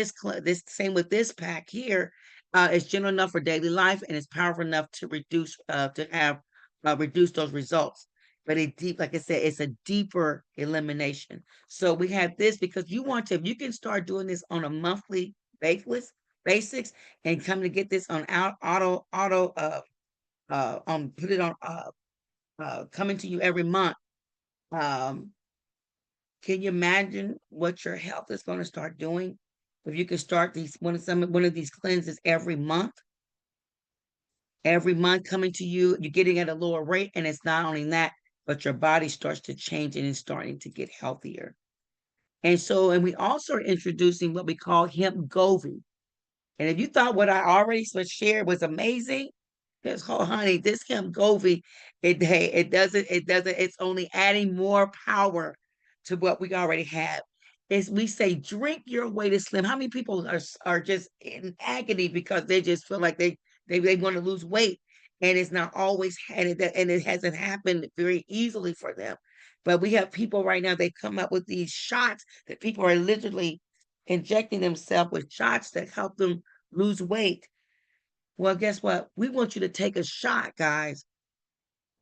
this pack here. It's general enough for daily life and it's powerful enough to reduce those results. But like I said, it's a deeper elimination. So we have this because if you can start doing this on a monthly basics and come to get this on auto put it on coming to you every month. Can you imagine what your health is going to start doing if you can start one of these cleanses every month? Every month coming to you, you're getting at a lower rate, and it's not only that, but your body starts to change and it's starting to get healthier. And we also are introducing what we call hemp Govi. And if you thought what I already shared was amazing, honey, this hemp Govi, it's only adding more power to what we already have. Is we say drink your way to slim. How many people are just in agony because they just feel like they want to lose weight, and it's not always had it, and it hasn't happened very easily for them. But we have people right now, they come up with these shots that people are literally injecting themselves with shots that help them lose weight. Well, guess what? We want you to take a shot, guys,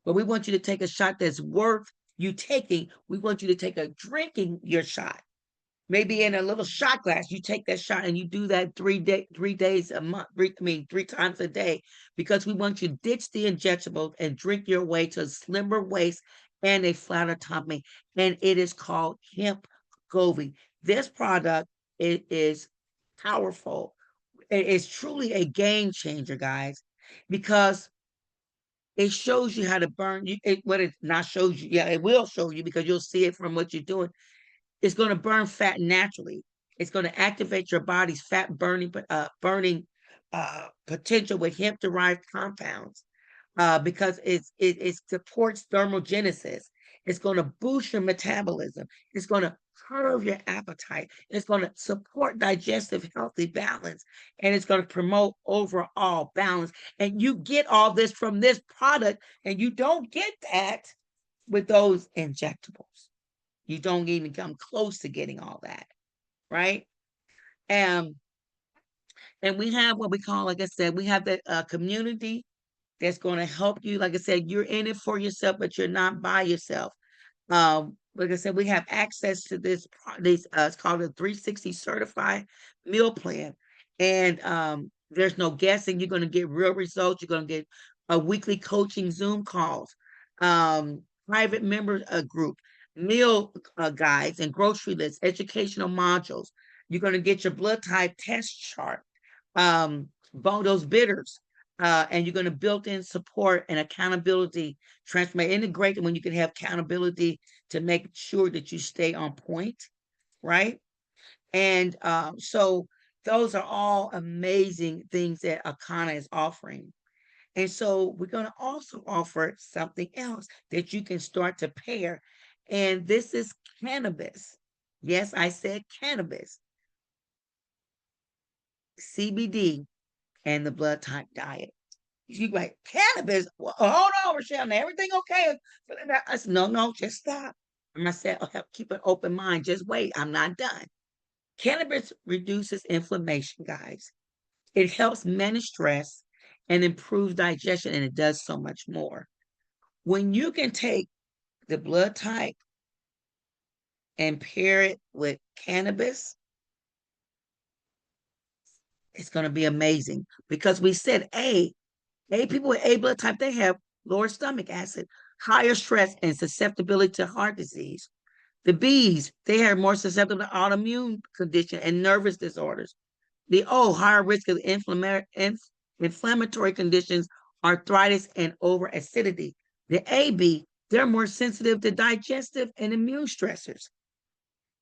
but we want you to take a shot that's worth you taking. We want you to take a drinking your shot. Maybe in a little shot glass, you take that shot and you do that 3 days a month. Three times a day, because we want you to ditch the injectables and drink your way to a slimmer waist and a flatter tummy. And it is called hemp Govi. This product, it is powerful. It is truly a game changer, guys, because it shows you how to burn. What it not shows you, yeah, it will show you because you'll see it from what you're doing. It's going to burn fat naturally. It's going to activate your body's fat burning potential with hemp derived compounds, because it supports thermogenesis. It's going to boost your metabolism. It's going to curb your appetite. It's going to support digestive healthy balance, and it's going to promote overall balance. And you get all this from this product, and you don't get that with those injectables. You don't even come close to getting all that, right? And we have what we call, like I said, we have the community that's going to help you. Like I said, you're in it for yourself, but you're not by yourself. Like I said, we have access to this it's called a 360 certified meal plan. And there's no guessing. You're going to get real results. You're going to get a weekly coaching Zoom calls, private member group, meal guides and grocery lists, educational modules. You're going to get your blood type test chart, those bitters, and you're going to build in support and accountability, transformation, integrate when you can have accountability to make sure that you stay on point, right? And so those are all amazing things that Akana is offering. And so we're going to also offer something else that you can start to pair. And this is cannabis. Yes, I said cannabis, CBD, and the blood type diet. You like cannabis? Well, hold on, Rachelle. Now everything okay? I said, no, just stop. And I said, oh, keep an open mind. Just wait. I'm not done. Cannabis reduces inflammation, guys. It helps manage stress and improves digestion, and it does so much more. When you can take the blood type and pair it with cannabis, it's going to be amazing, because we said people with A blood type, they have lower stomach acid, higher stress, and susceptibility to heart disease. The Bs, they are more susceptible to autoimmune condition and nervous disorders. The O, higher risk of inflammatory conditions, arthritis, and over acidity. The AB, they're more sensitive to digestive and immune stressors.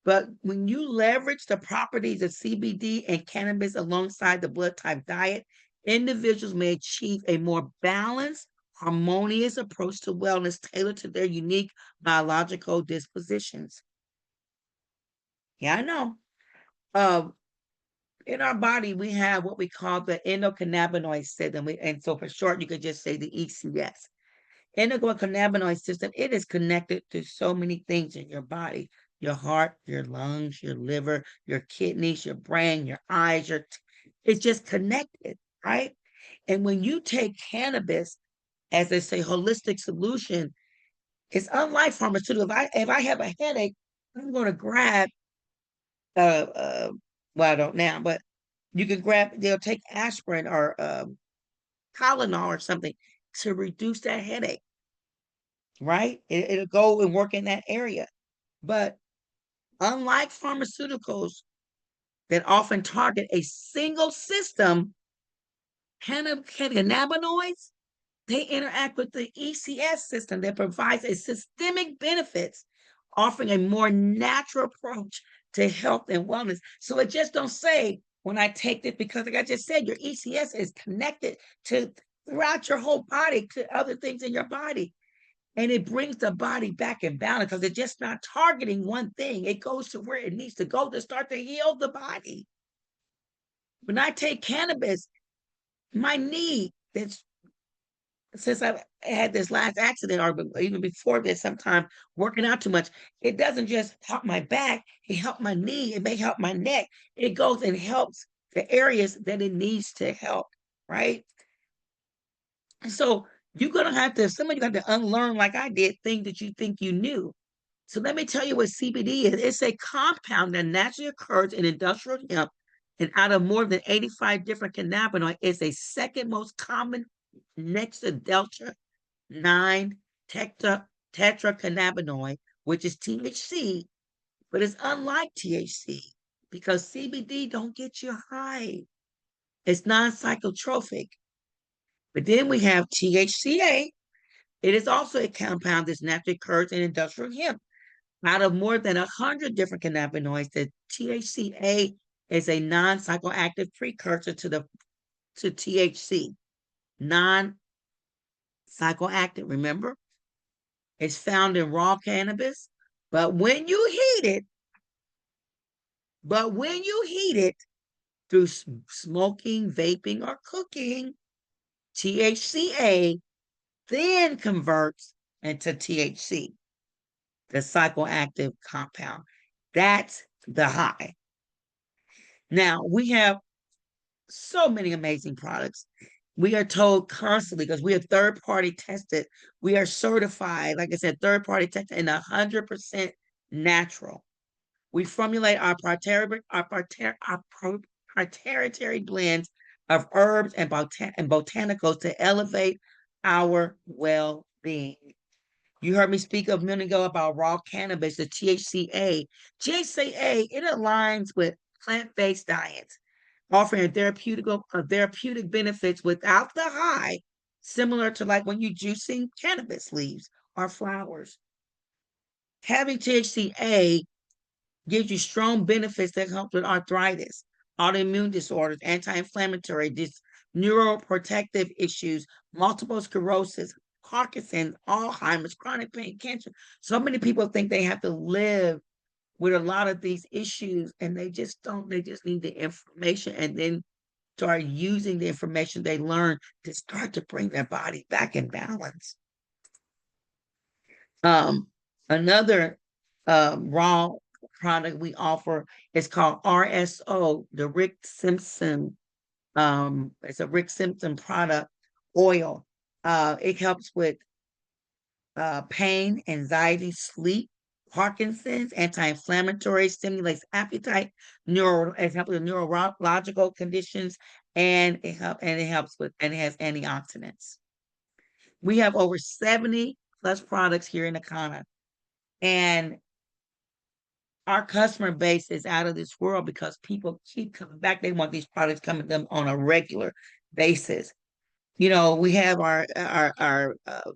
But when you leverage the properties of CBD and cannabis alongside the blood type diet, individuals may achieve a more balanced, harmonious approach to wellness tailored to their unique biological dispositions. Yeah, I know. In our body, we have what we call the endocannabinoid system. And so for short, you could just say the ECS. Endocannabinoid system, it is connected to so many things in your body: your heart, your lungs, your liver, your kidneys, your brain, your eyes, it's just connected, right? And when you take cannabis as they say holistic solution, it's unlike pharmaceutical. If I have a headache, I'm going to grab uh, uh well, I don't now, but you can they'll take aspirin or Tylenol or something to reduce that headache, right? It'll go and work in that area. But unlike pharmaceuticals that often target a single system, cannabinoids, they interact with the ECS system that provides a systemic benefits, offering a more natural approach to health and wellness. So it just don't say when I take this, because like I just said, your ECS is connected to throughout your whole body to other things in your body. And it brings the body back in balance because it's just not targeting one thing. It goes to where it needs to go to start to heal the body. When I take cannabis, my knee, that's since I had this last accident, or even before this, sometime working out too much, it doesn't just help my back, it helped my knee, it may help my neck. It goes and helps the areas that it needs to help, right? So you're gonna have to, some of you have to unlearn, like I did, things that you think you knew. So let me tell you what CBD is. It's a compound that naturally occurs in industrial hemp, and out of more than 85 different cannabinoids, it's a second most common next to delta 9 tetracannabinoid, which is THC, but it's unlike THC because CBD don't get you high. It's non-psychotropic. But then we have THCA. It is also a compound that's naturally occurs in industrial hemp. Out of more than 100 different cannabinoids, the THCA is a non-psychoactive precursor to THC. Non-psychoactive, remember? It's found in raw cannabis, but when you heat it through smoking, vaping, or cooking, THCA then converts into THC, the psychoactive compound. That's the high. Now, we have so many amazing products. We are told constantly because we are third party tested. We are certified, like I said, third party tested and 100% natural. We formulate our proprietary blends of herbs and botanicals to elevate our well-being. You heard me speak a minute ago about raw cannabis, the THCA. THCA, it aligns with plant-based diets, offering therapeutic benefits without the high, similar to like when you're juicing cannabis leaves or flowers. Having THCA gives you strong benefits that help with arthritis, autoimmune disorders, anti-inflammatory, neuroprotective issues, multiple sclerosis, Parkinson's, Alzheimer's, chronic pain, cancer. So many people think they have to live with a lot of these issues, and they just don't. They just need the information and then start using the information they learn to start to bring their body back in balance. Another raw product we offer is called RSO, the Rick Simpson. It's a Rick Simpson product oil. It helps with pain, anxiety, sleep, Parkinson's, anti-inflammatory, stimulates appetite, it helps with neurological conditions, and it helps with, and it has antioxidants. We have over 70 plus products here in Akana, and our customer base is out of this world because people keep coming back. They want these products coming to them on a regular basis. You know, we have our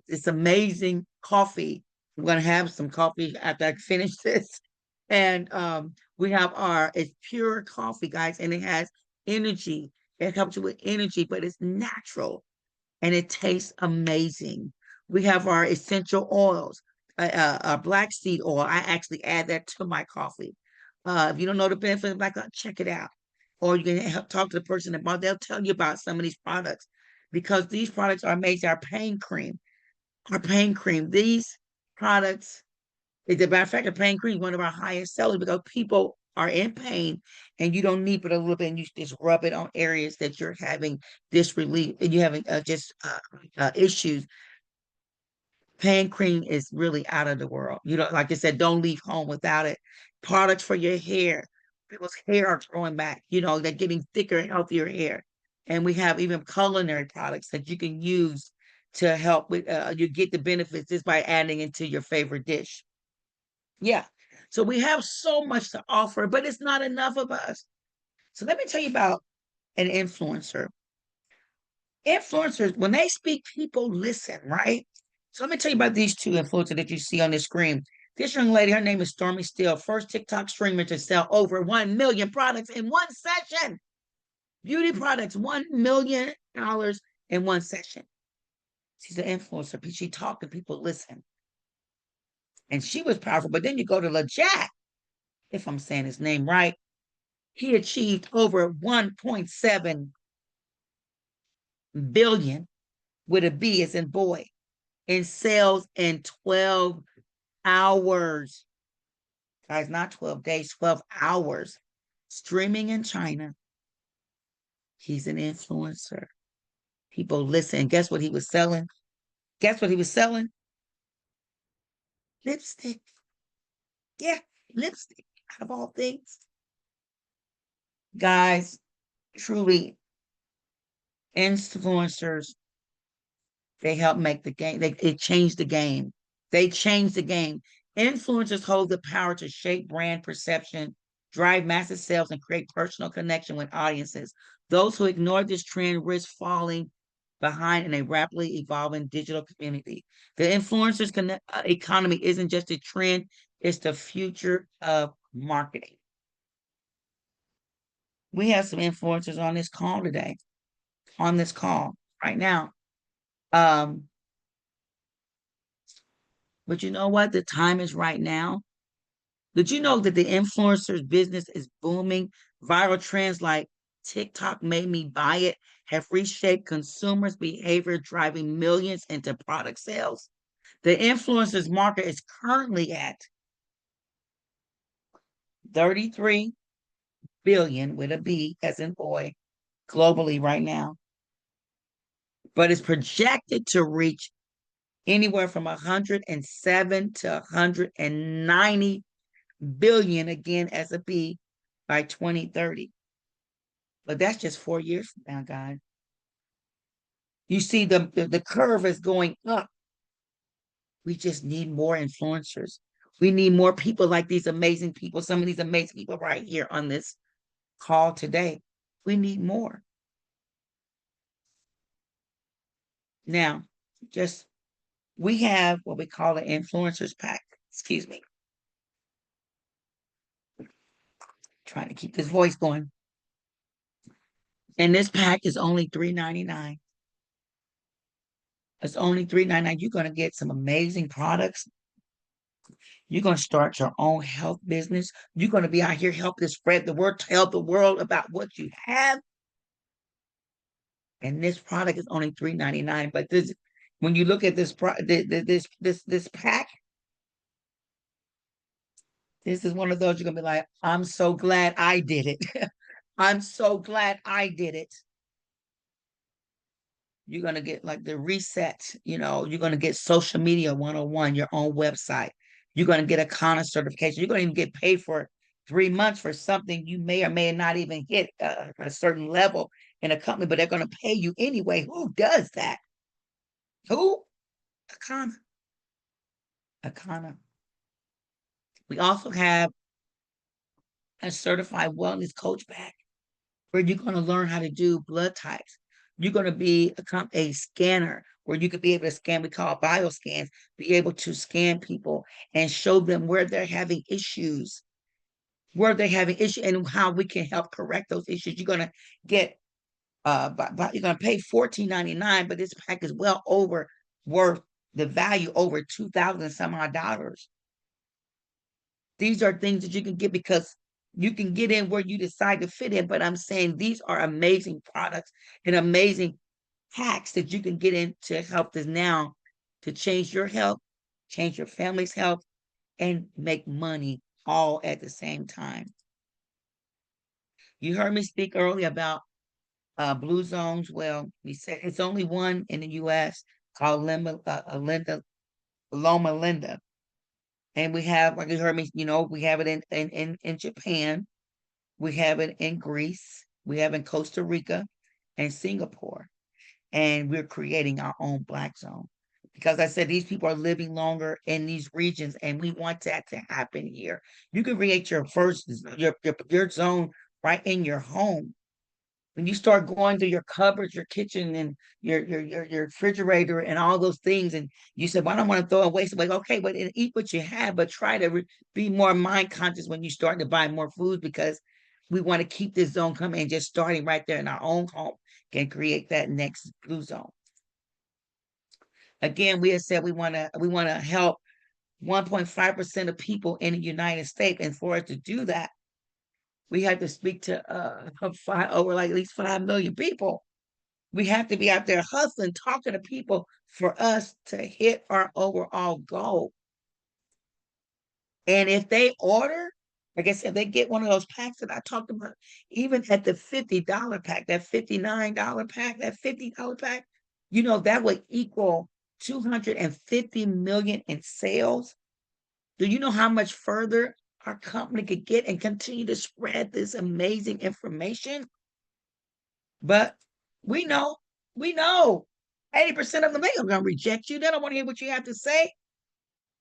this amazing coffee. I'm gonna have some coffee after I finish this. And we have it's pure coffee, guys, and it has energy. It helps you with energy, but it's natural and it tastes amazing. We have our essential oils, black seed oil. I actually add that to my coffee. If you don't know the benefits of black oil, check it out. Or you can talk to the person about, they'll tell you about some of these products because these products are amazing. Our pain cream, these products, as a matter of fact, the pain cream is one of our highest sellers because people are in pain and you don't need but a little bit and you just rub it on areas that you're having this relief and you're having issues. Pain cream is really out of the world. You know, like I said, don't leave home without it. Products for your hair. People's hair are growing back. You know, they're getting thicker, healthier hair. And we have even culinary products that you can use to help with, you get the benefits just by adding into your favorite dish. Yeah. So we have so much to offer, but it's not enough of us. So let me tell you about an influencer. Influencers, when they speak, people listen, right? So let me tell you about these two influencers that you see on the screen. This young lady, her name is Stormy Steele, first TikTok streamer to sell over 1 million products in one session. Beauty products, $1 million in one session. She's an influencer. She talks and people listen. and she was powerful. But then you go to LeJack, if I'm saying his name right, he achieved over 1.7 billion with a B as in boy in sales in 12 hours. Guys, not 12 days, 12 hours. Streaming in China. He's an influencer. People listen. And guess what he was selling? Guess what he was selling? Lipstick. Yeah, lipstick, out of all things. Guys, truly, influencers, they help make the game. It changed the game. They changed the game. Influencers hold the power to shape brand perception, drive massive sales, and create personal connection with audiences. Those who ignore this trend risk falling behind in a rapidly evolving digital community. The influencers economy isn't just a trend, it's the future of marketing. We have some influencers on this call today, on this call right now. But you know what? The time is right now. Did you know that the influencers business is booming? Viral trends like TikTok made me buy it have reshaped consumers' behavior, driving millions into product sales. The influencers market is currently at 33 billion with a B as in boy globally right now, but it's projected to reach anywhere from 107 to 190 billion again as a B by 2030. But that's just 4 years from now, guys. You see the curve is going up. We just need more influencers. We need more people like these amazing people, some of these amazing people right here on this call today. We need more. Now, just we have what we call an influencers pack. Excuse me. Trying to keep this voice going. And this pack is only $3.99. It's only $3.99. You're going to get some amazing products. You're going to start your own health business. You're going to be out here helping to spread the word, tell the world about what you have. And this product is only $3.99. But this, when you look at this this pack, this is one of those you're gonna be like, I'm so glad I did it. I'm so glad I did it. You're gonna get like the reset, you're gonna get social media 101, your own website. You're gonna get a Kona certification. You're gonna even get paid for 3 months for something you may or may not even hit a certain level in a company, but they're gonna pay you anyway. Who does that? Who? Akana. Akana. We also have a certified wellness coach back where you're going to learn how to do blood types. You're going to be a scanner where you could be able to scan, we call bioscans, be able to scan people and show them where they're having issues, and how we can help correct those issues. You're going to get, you're going to pay $14.99, but this pack is well over worth the value over 2,000 some odd dollars. These are things that you can get because you can get in where you decide to fit in. But I'm saying these are amazing products and amazing hacks that you can get in to help us now to change your health, change your family's health, and make money all at the same time. You heard me speak earlier about blue zones. Well, we said it's only one in the U.S. called Loma Linda. And we have, like you heard me, we have it in Japan. We have it in Greece. We have it in Costa Rica and Singapore. And we're creating our own Black zone. Because I said these people are living longer in these regions, and we want that to happen here. You can create your your zone right in your home. When you start going through your cupboards, your kitchen, and your refrigerator, and all those things, and you said, "Well, I don't want to throw away." So, like, okay, but eat what you have, but try to be more mind conscious when you start to buy more food, because we want to keep this zone coming, and just starting right there in our own home can create that next blue zone. Again, we have said we want to help 1.5% of people in the United States. And for us to do that, we have to speak to over like at least 5 million people. We have to be out there hustling, talking to people for us to hit our overall goal. And if they order, like I said, they get one of those packs that I talked about, even at the $50 pack, that $59 pack, that $50 pack, that would equal 250 million in sales. Do you know how much further our company could get and continue to spread this amazing information? But we know 80% of them, they are going to reject you. They don't want to hear what you have to say.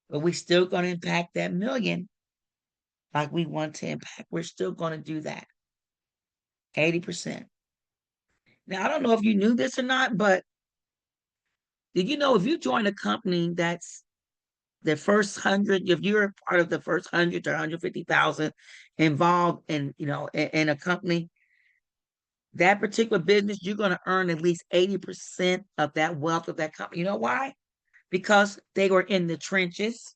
But we still going to impact that million like we want to impact. We're still going to do that. 80%. Now, I don't know if you knew this or not, but did you know if you join a company that's the first 100, if you're part of the first 100 to 150,000 involved in a company, that particular business, you're going to earn at least 80% of that wealth of that company. You know why? Because they were in the trenches.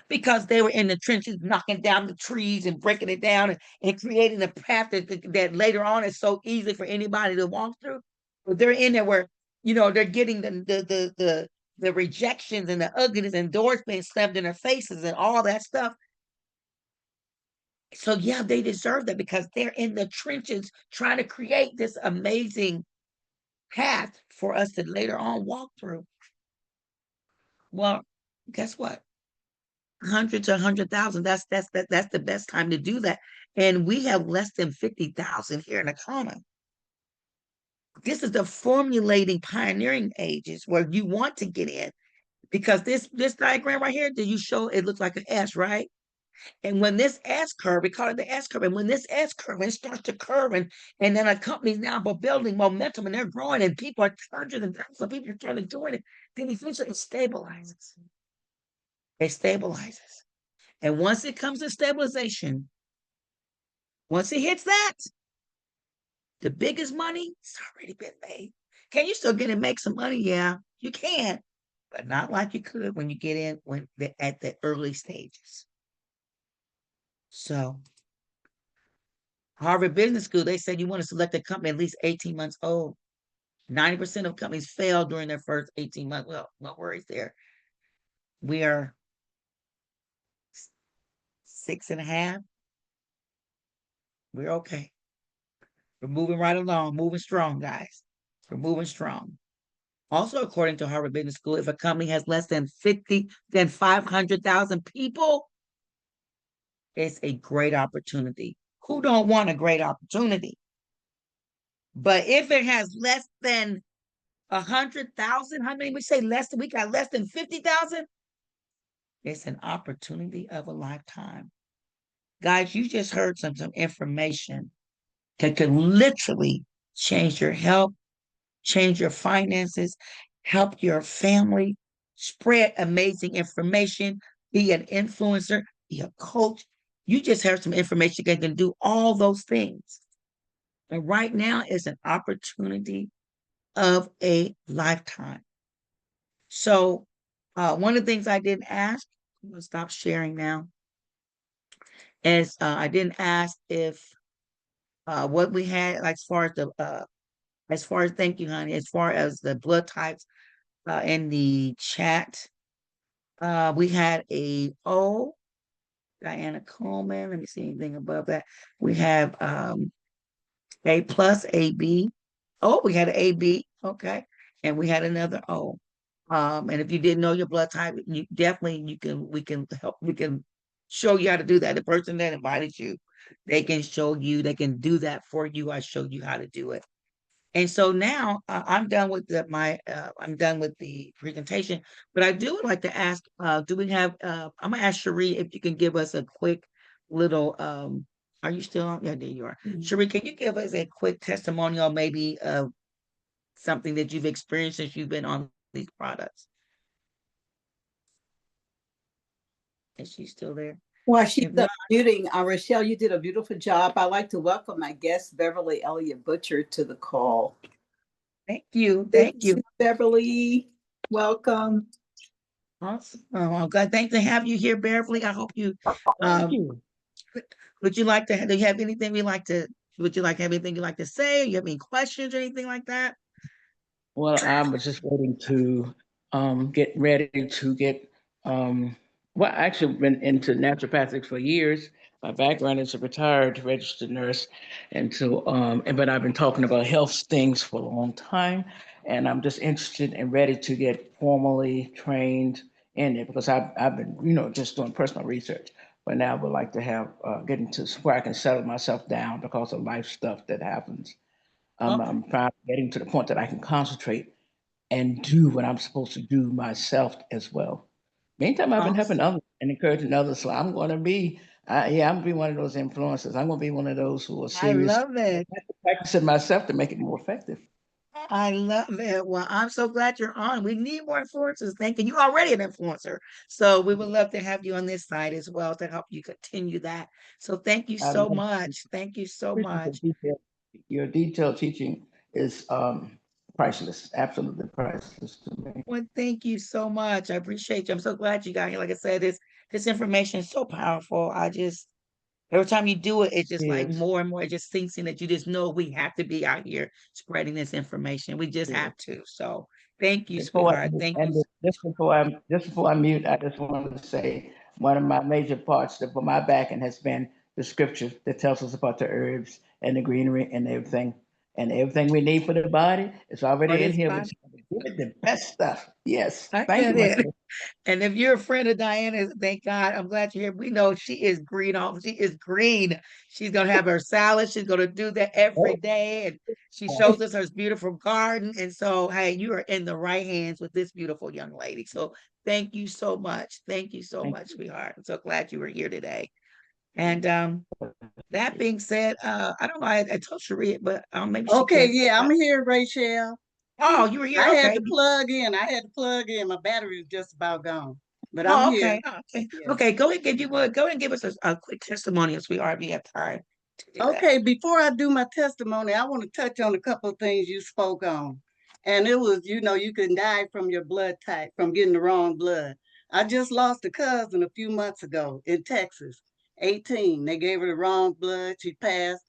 Because they were in the trenches knocking down the trees and breaking it down and creating a path that later on is so easy for anybody to walk through. But they're in there where, they're getting the rejections and the ugliness and doors being slammed in their faces and all that stuff. So yeah, they deserve that because they're in the trenches trying to create this amazing path for us to later on walk through. Well, guess what? 100 to 100,000. That's the best time to do that. And we have less than 50,000 here in the common. This is the formulating pioneering ages where you want to get in, because this diagram right here, did you show it looks like an S, right? And when this S curve, we call it the S curve, and when this S curve and starts to curve, and then a company's now building momentum and they're growing and people are charging and thousands of people are trying to join it, then eventually it stabilizes. It stabilizes. And once it comes to stabilization, once it hits that, the biggest money, it's already been made. Can you still get and make some money? Yeah, you can, but not like you could when you get in at the early stages. So Harvard Business School, they said you want to select a company at least 18 months old. 90% of companies fail during their first 18 months. Well, no worries there. We are 6.5. We're okay. We're moving right along, moving strong, guys. We're moving strong. Also, according to Harvard Business School, if a company has less than 500,000 people, it's a great opportunity. Who don't want a great opportunity? But if it has less than 100,000, how many we say less than? We got less than 50,000. It's an opportunity of a lifetime. Guys, you just heard some information that could literally change your health, change your finances, help your family, spread amazing information, be an influencer, be a coach. You just heard some information that can do all those things. And right now is an opportunity of a lifetime. So one of the things I didn't ask, I'm going to stop sharing now, is I didn't ask if what we had as far as, thank you, honey, as far as the blood types in the chat, we had a O, Diana Coleman. Let me see anything above that. We have A plus, AB. Oh, we had an AB. Okay. And we had another O. And if you didn't know your blood type, we can show you how to do that. The person that invited you, they can do that for you. I showed you how to do it. And so now I'm done with the presentation, but I do like to ask, do we have, I'm gonna ask Cherie if you can give us a quick little, are you still on? Yeah, there you are. Cherie, can you give us a quick testimonial maybe of something that you've experienced since you've been on these products? Is she still there? Well, she's If not, muting. Rachelle, you did a beautiful job. I'd like to welcome my guest, Beverly Elliott Butcher, to the call. thank you. Thank you. Beverly. Welcome. Awesome. Oh, I'm glad. Thanks to have you here, Beverly. I hope you, Thank um, you. would you like to, do you have anything would you like, have anything you'd like to say? You have any questions or anything like that? Well, I was just waiting to get ready to get well, actually been into naturopathics for years. My background is a retired registered nurse, and so but I've been talking about health things for a long time, and I'm just interested and ready to get formally trained in it because I've been just doing personal research, but now I would like to have get into where I can settle myself down because of life stuff that happens. Okay. I'm finally getting to the point that I can concentrate and do what I'm supposed to do myself as well. Meantime, I've been helping Awesome. others and encouraging others. So I'm going to be, yeah, I'm going to be one of those influencers. I'm going to be one of those who are I serious, love it. practicing myself to make it more effective. I love it. Well, I'm so glad you're on. We need more influencers. Thank you. You're already an influencer. So we would love to have you on this side as well to help you continue that. So thank you I so love much. Thank you so appreciate the much. detail. Your detailed teaching is priceless, absolutely priceless to me. Well, thank you so much. I appreciate you. I'm so glad you got here. Like I said, this information is so powerful. I just every time you do it, it's just like Yes, more and more. It just sinks in that you just know we have to be out here spreading this information. We just yes. have to. So thank you, Before sweetheart. Thank you. just before I mute, I just wanted to say one of my major parts for my backing has been the scripture that tells us about the herbs and the greenery and everything we need for the body. It's For already in this here. We body. just have to give it the best stuff. Yes, I thank you, get my it. sister. And if you're a friend of Diana's, thank God. I'm glad you're here. We know she is green. She is green. She's gonna have her salad. She's gonna do that every Oh, day. And she boy. shows us her beautiful garden. And so, hey, you are in the right hands with this beautiful young lady. So thank you so much. Thank you so Thank much, sweetheart. I'm so glad you were here today. And that being said, I don't know, I told Sharia, but maybe she Okay, can. yeah, I'm here, Rachelle. Oh, you were here. I had Okay. to plug in. I had to plug in. My battery was just about gone, but I'm Oh, here. okay. Okay. Yeah. Okay. Go ahead. If you would go ahead and give us a quick testimonial, sweetheart. We have time to do that. Okay, before I do my testimony, I want to touch on a couple of things you spoke on. And it was, you can die from your blood type, from getting the wrong blood. I just lost a cousin a few months ago in Texas, 18. They gave her the wrong blood. She passed.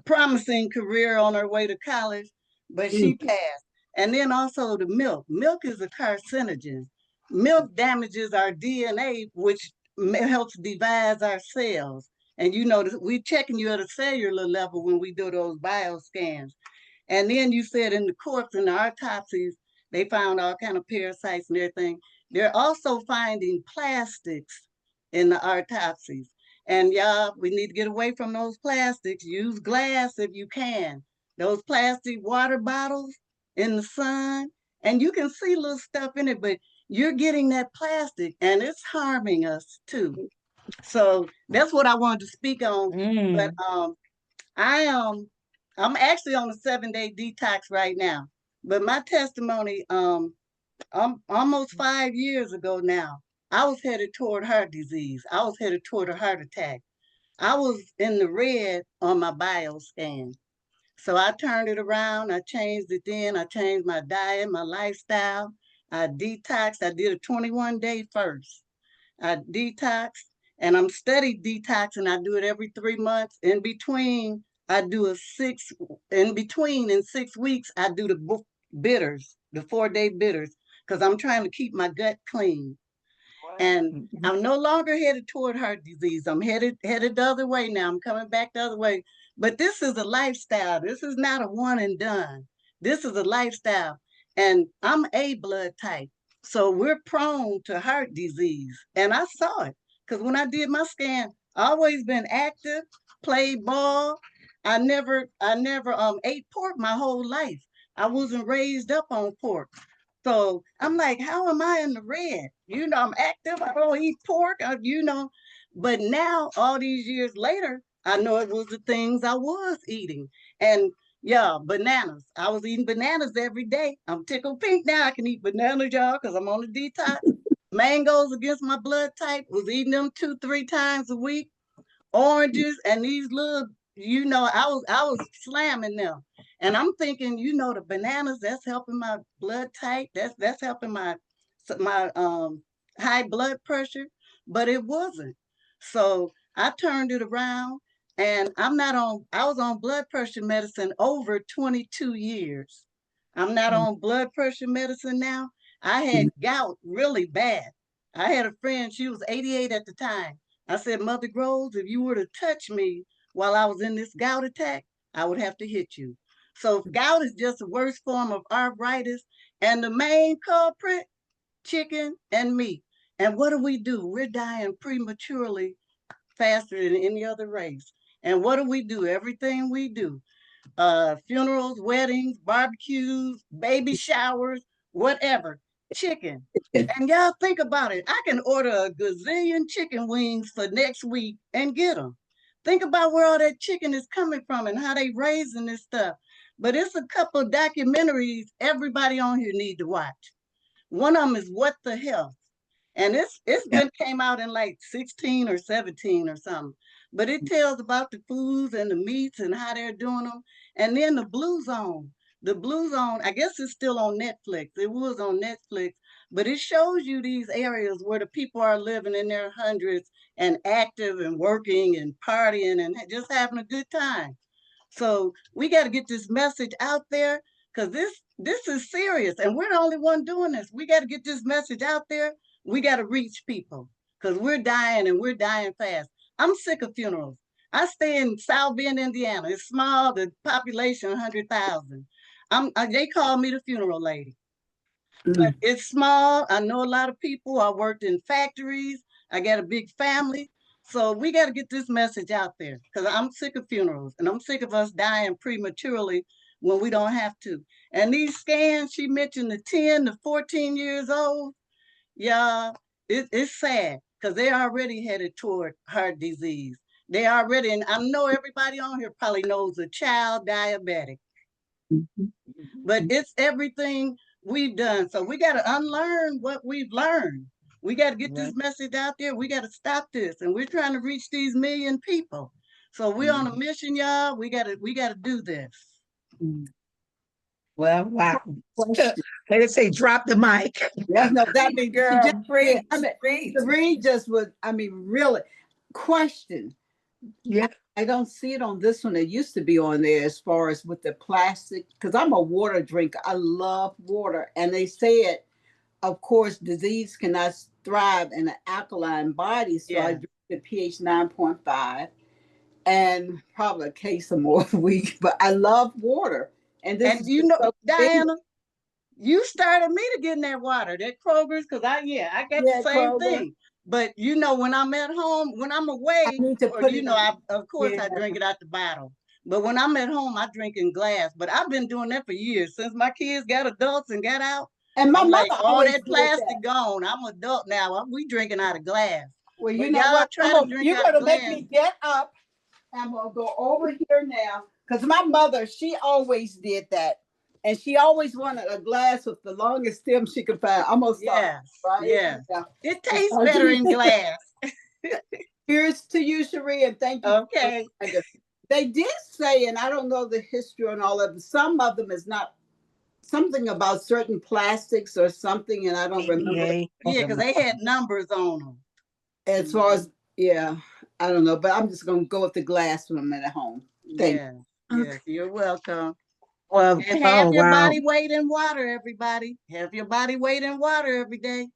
Promising career on her way to college, but she Mm. passed. And then also the milk. Milk is a carcinogen. Milk damages our DNA, which helps divide our cells. And we're checking you at a cellular level when we do those bioscans. And then you said in the corpse and the autopsies, they found all kind of parasites and everything. They're also finding plastics in the autopsies. And y'all, we need to get away from those plastics. Use glass if you can. Those plastic water bottles in the sun, and you can see little stuff in it, but you're getting that plastic and it's harming us too. So that's what I wanted to speak on. But Mm. I I'm actually on a 7-day detox right now. But my testimony, I'm almost 5 years ago now. I was headed toward heart disease. I was headed toward a heart attack. I was in the red on my bioscan. So I turned it around. I changed it then. I changed my diet, my lifestyle. I detoxed. I did a 21-day first. I detox and I'm steady detoxing. I do it every 3 months. In between, I do in 6 weeks, I do the bitters, the 4-day bitters, because I'm trying to keep my gut clean. And Mhm. I'm no longer headed toward heart disease. I'm headed the other way now. I'm coming back the other way. But this is a lifestyle. This is not a one and done. This is a lifestyle. And I'm A blood type. So we're prone to heart disease. And I saw it. Because when I did my scan, I always been active, played ball. I never ate pork my whole life. I wasn't raised up on pork. So I'm like, how am I in the red? I'm active. I don't eat pork, But now, all these years later, I know it was the things I was eating. And yeah, bananas. I was eating bananas every day. I'm tickled pink now. I can eat bananas, y'all, because I'm on a detox. Mangoes against my blood type, was eating them 2, 3 times a week. Oranges and these little, I was slamming them. And I'm thinking, the bananas, that's helping my blood type. That's helping my high blood pressure, but it wasn't. So I turned it around, and I was on blood pressure medicine over 22 years. I'm not on blood pressure medicine now. I had gout really bad. I had a friend, she was 88 at the time. I said, Mother Groves, if you were to touch me while I was in this gout attack, I would have to hit you. So gout is just the worst form of arthritis. And the main culprit, chicken and meat. And what do? We're dying prematurely faster than any other race. And what do? Everything we do, funerals, weddings, barbecues, baby showers, whatever, chicken. And y'all think about it. I can order a gazillion chicken wings for next week and get them. Think about where all that chicken is coming from and how they raising this stuff. But it's a couple of documentaries everybody on here need to watch. One of them is What the Health. And it's been came out in like 16 or 17 or something. But it tells about the foods and the meats and how they're doing them. And then the Blue Zone. The Blue Zone, I guess it's still on Netflix. It was on Netflix, but it shows you these areas where the people are living in their hundreds and active and working and partying and just having a good time. So we got to get this message out there because this is serious, and we're the only one doing this. We got to get this message out there. We got to reach people because we're dying and we're dying fast. I'm sick of funerals. I stay in South Bend, Indiana. It's small, the population 100,000. They call me the funeral lady. But it's small. I know a lot of people. I worked in factories. I got a big family. So we got to get this message out there because I'm sick of funerals and I'm sick of us dying prematurely when we don't have to. And these scans, she mentioned the 10 to 14 years old. Yeah, it's sad because they're already headed toward heart disease. They already, and I know everybody on here probably knows a child diabetic, but it's everything we've done. So we got to unlearn what we've learned. We got to get this message out there. We got to stop this. And we're trying to reach these million people. So we're on a mission, y'all. We gotta do this. Well, wow. Question. They say drop the mic. Yeah, no, that means Girl, preach, I mean, preach. Serene just would, I mean, really. Question. Yeah. I don't see it on this one. It used to be on there as far as with the plastic, because I'm a water drinker. I love water. And they said, of course, disease cannot thrive in an alkaline body. So I drink the pH 9.5 and probably a case or more a week. But I love water. And this And is you know, so Diana, you started me to get in that water, that Kroger's, because I got the same Kroger. thing. But you know, when I'm at home, when I'm I away, need to or put you it know, in. of course I drink it out the bottle. But when I'm at home, I drink in glass. But I've been doing that for years since my kids got adults and got out. And my I'm like, mother all always that did that. plastic gone. I'm adult now. We drinking out of glass. Well, you But know y'all what? try to drink You're out of going to make glass. me get up. I'm going to go over here now. Because my mother, she always did that. And she always wanted a glass with the longest stem she could find. I'm going to stop. Yes, Right? yes. Yeah. It tastes better in glass. Here's to you, Cherie, and thank you. Okay. They did say, and I don't know the history on all of them, some of them is not something about certain plastics or something, and I don't remember. Yeah, because they had numbers on them. As far as, yeah, I don't know, but I'm just going to go with the glass when I'm at home. Thank you. Yes, you're welcome. Well, And have oh your wow. body weight in water, everybody. Have your body weight in water every day.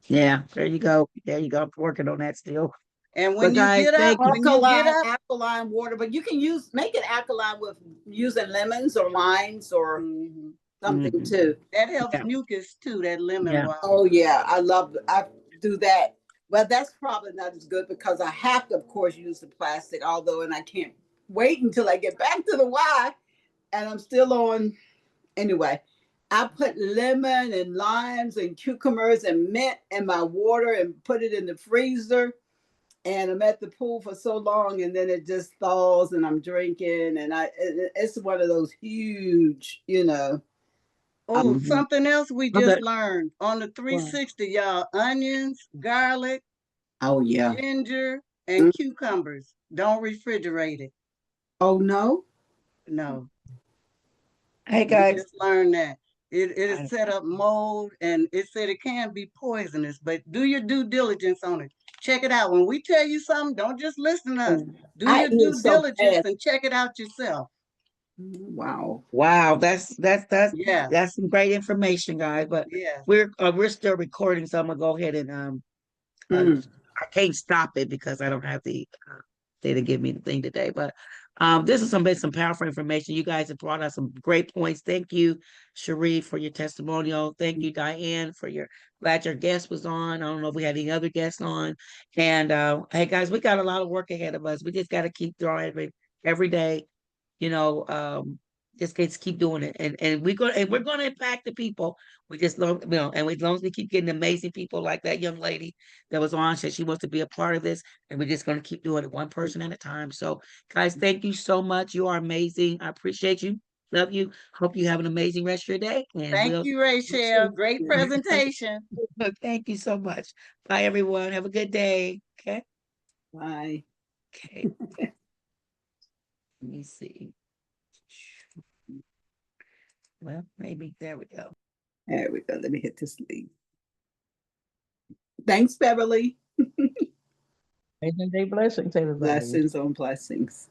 Yeah, there you go. There you go. I'm working on that still. And But guys, thank you. Alkaline water, but you can make it alkaline with using lemons or limes or something too. That helps mucus too, that lemon water. Oh yeah, I do that. But that's probably not as good because I have to, of course, use the plastic, and I can't wait until I get back to the Y, and I'm still on. Anyway, I put lemon and limes and cucumbers and mint in my water and put it in the freezer. And I'm at the pool for so long, and then it just thaws, and I'm drinking, and it's one of those huge, Oh, something else we just learned on the 360, y'all. Onions, garlic, ginger, and cucumbers. Don't refrigerate it. Oh no? No. Hey guys. We just learned that. It is set up mold, and it said it can be poisonous, but do your due diligence on it. Check it out. When we tell you something, don't just listen to us. Do I your eat due so diligence fast. and check it out yourself. Wow. Wow, that's Yeah, that's some great information, guys. But yeah. we're still recording, so I'm gonna go ahead and Mm. I can't stop it because I don't have they didn't give me the thing today. But this is some powerful information. You guys have brought us some great points. Thank you, Cherie, for your testimonial. Thank you, Diane, for your glad your guest was on. I don't know if we had any other guests on. And hey guys, we got a lot of work ahead of us. We just got to keep throwing every day, you know, just keep doing it. And we're gonna impact the people. We just love, and as long as we keep getting amazing people like that young lady that was on, said she wants to be a part of this, and we're just gonna keep doing it one person at a time. So guys, thank you so much. You are amazing. I appreciate you. Love you. Hope you have an amazing rest of your day. And Thank you, Rachelle. Great presentation. thank you so much. Bye everyone. Have a good day. Okay. Bye. Okay. Let me see. Well, maybe there we go. There we go. Let me hit this lead. Thanks, Beverly. Amazing day blessings, everybody. Blessings on blessings.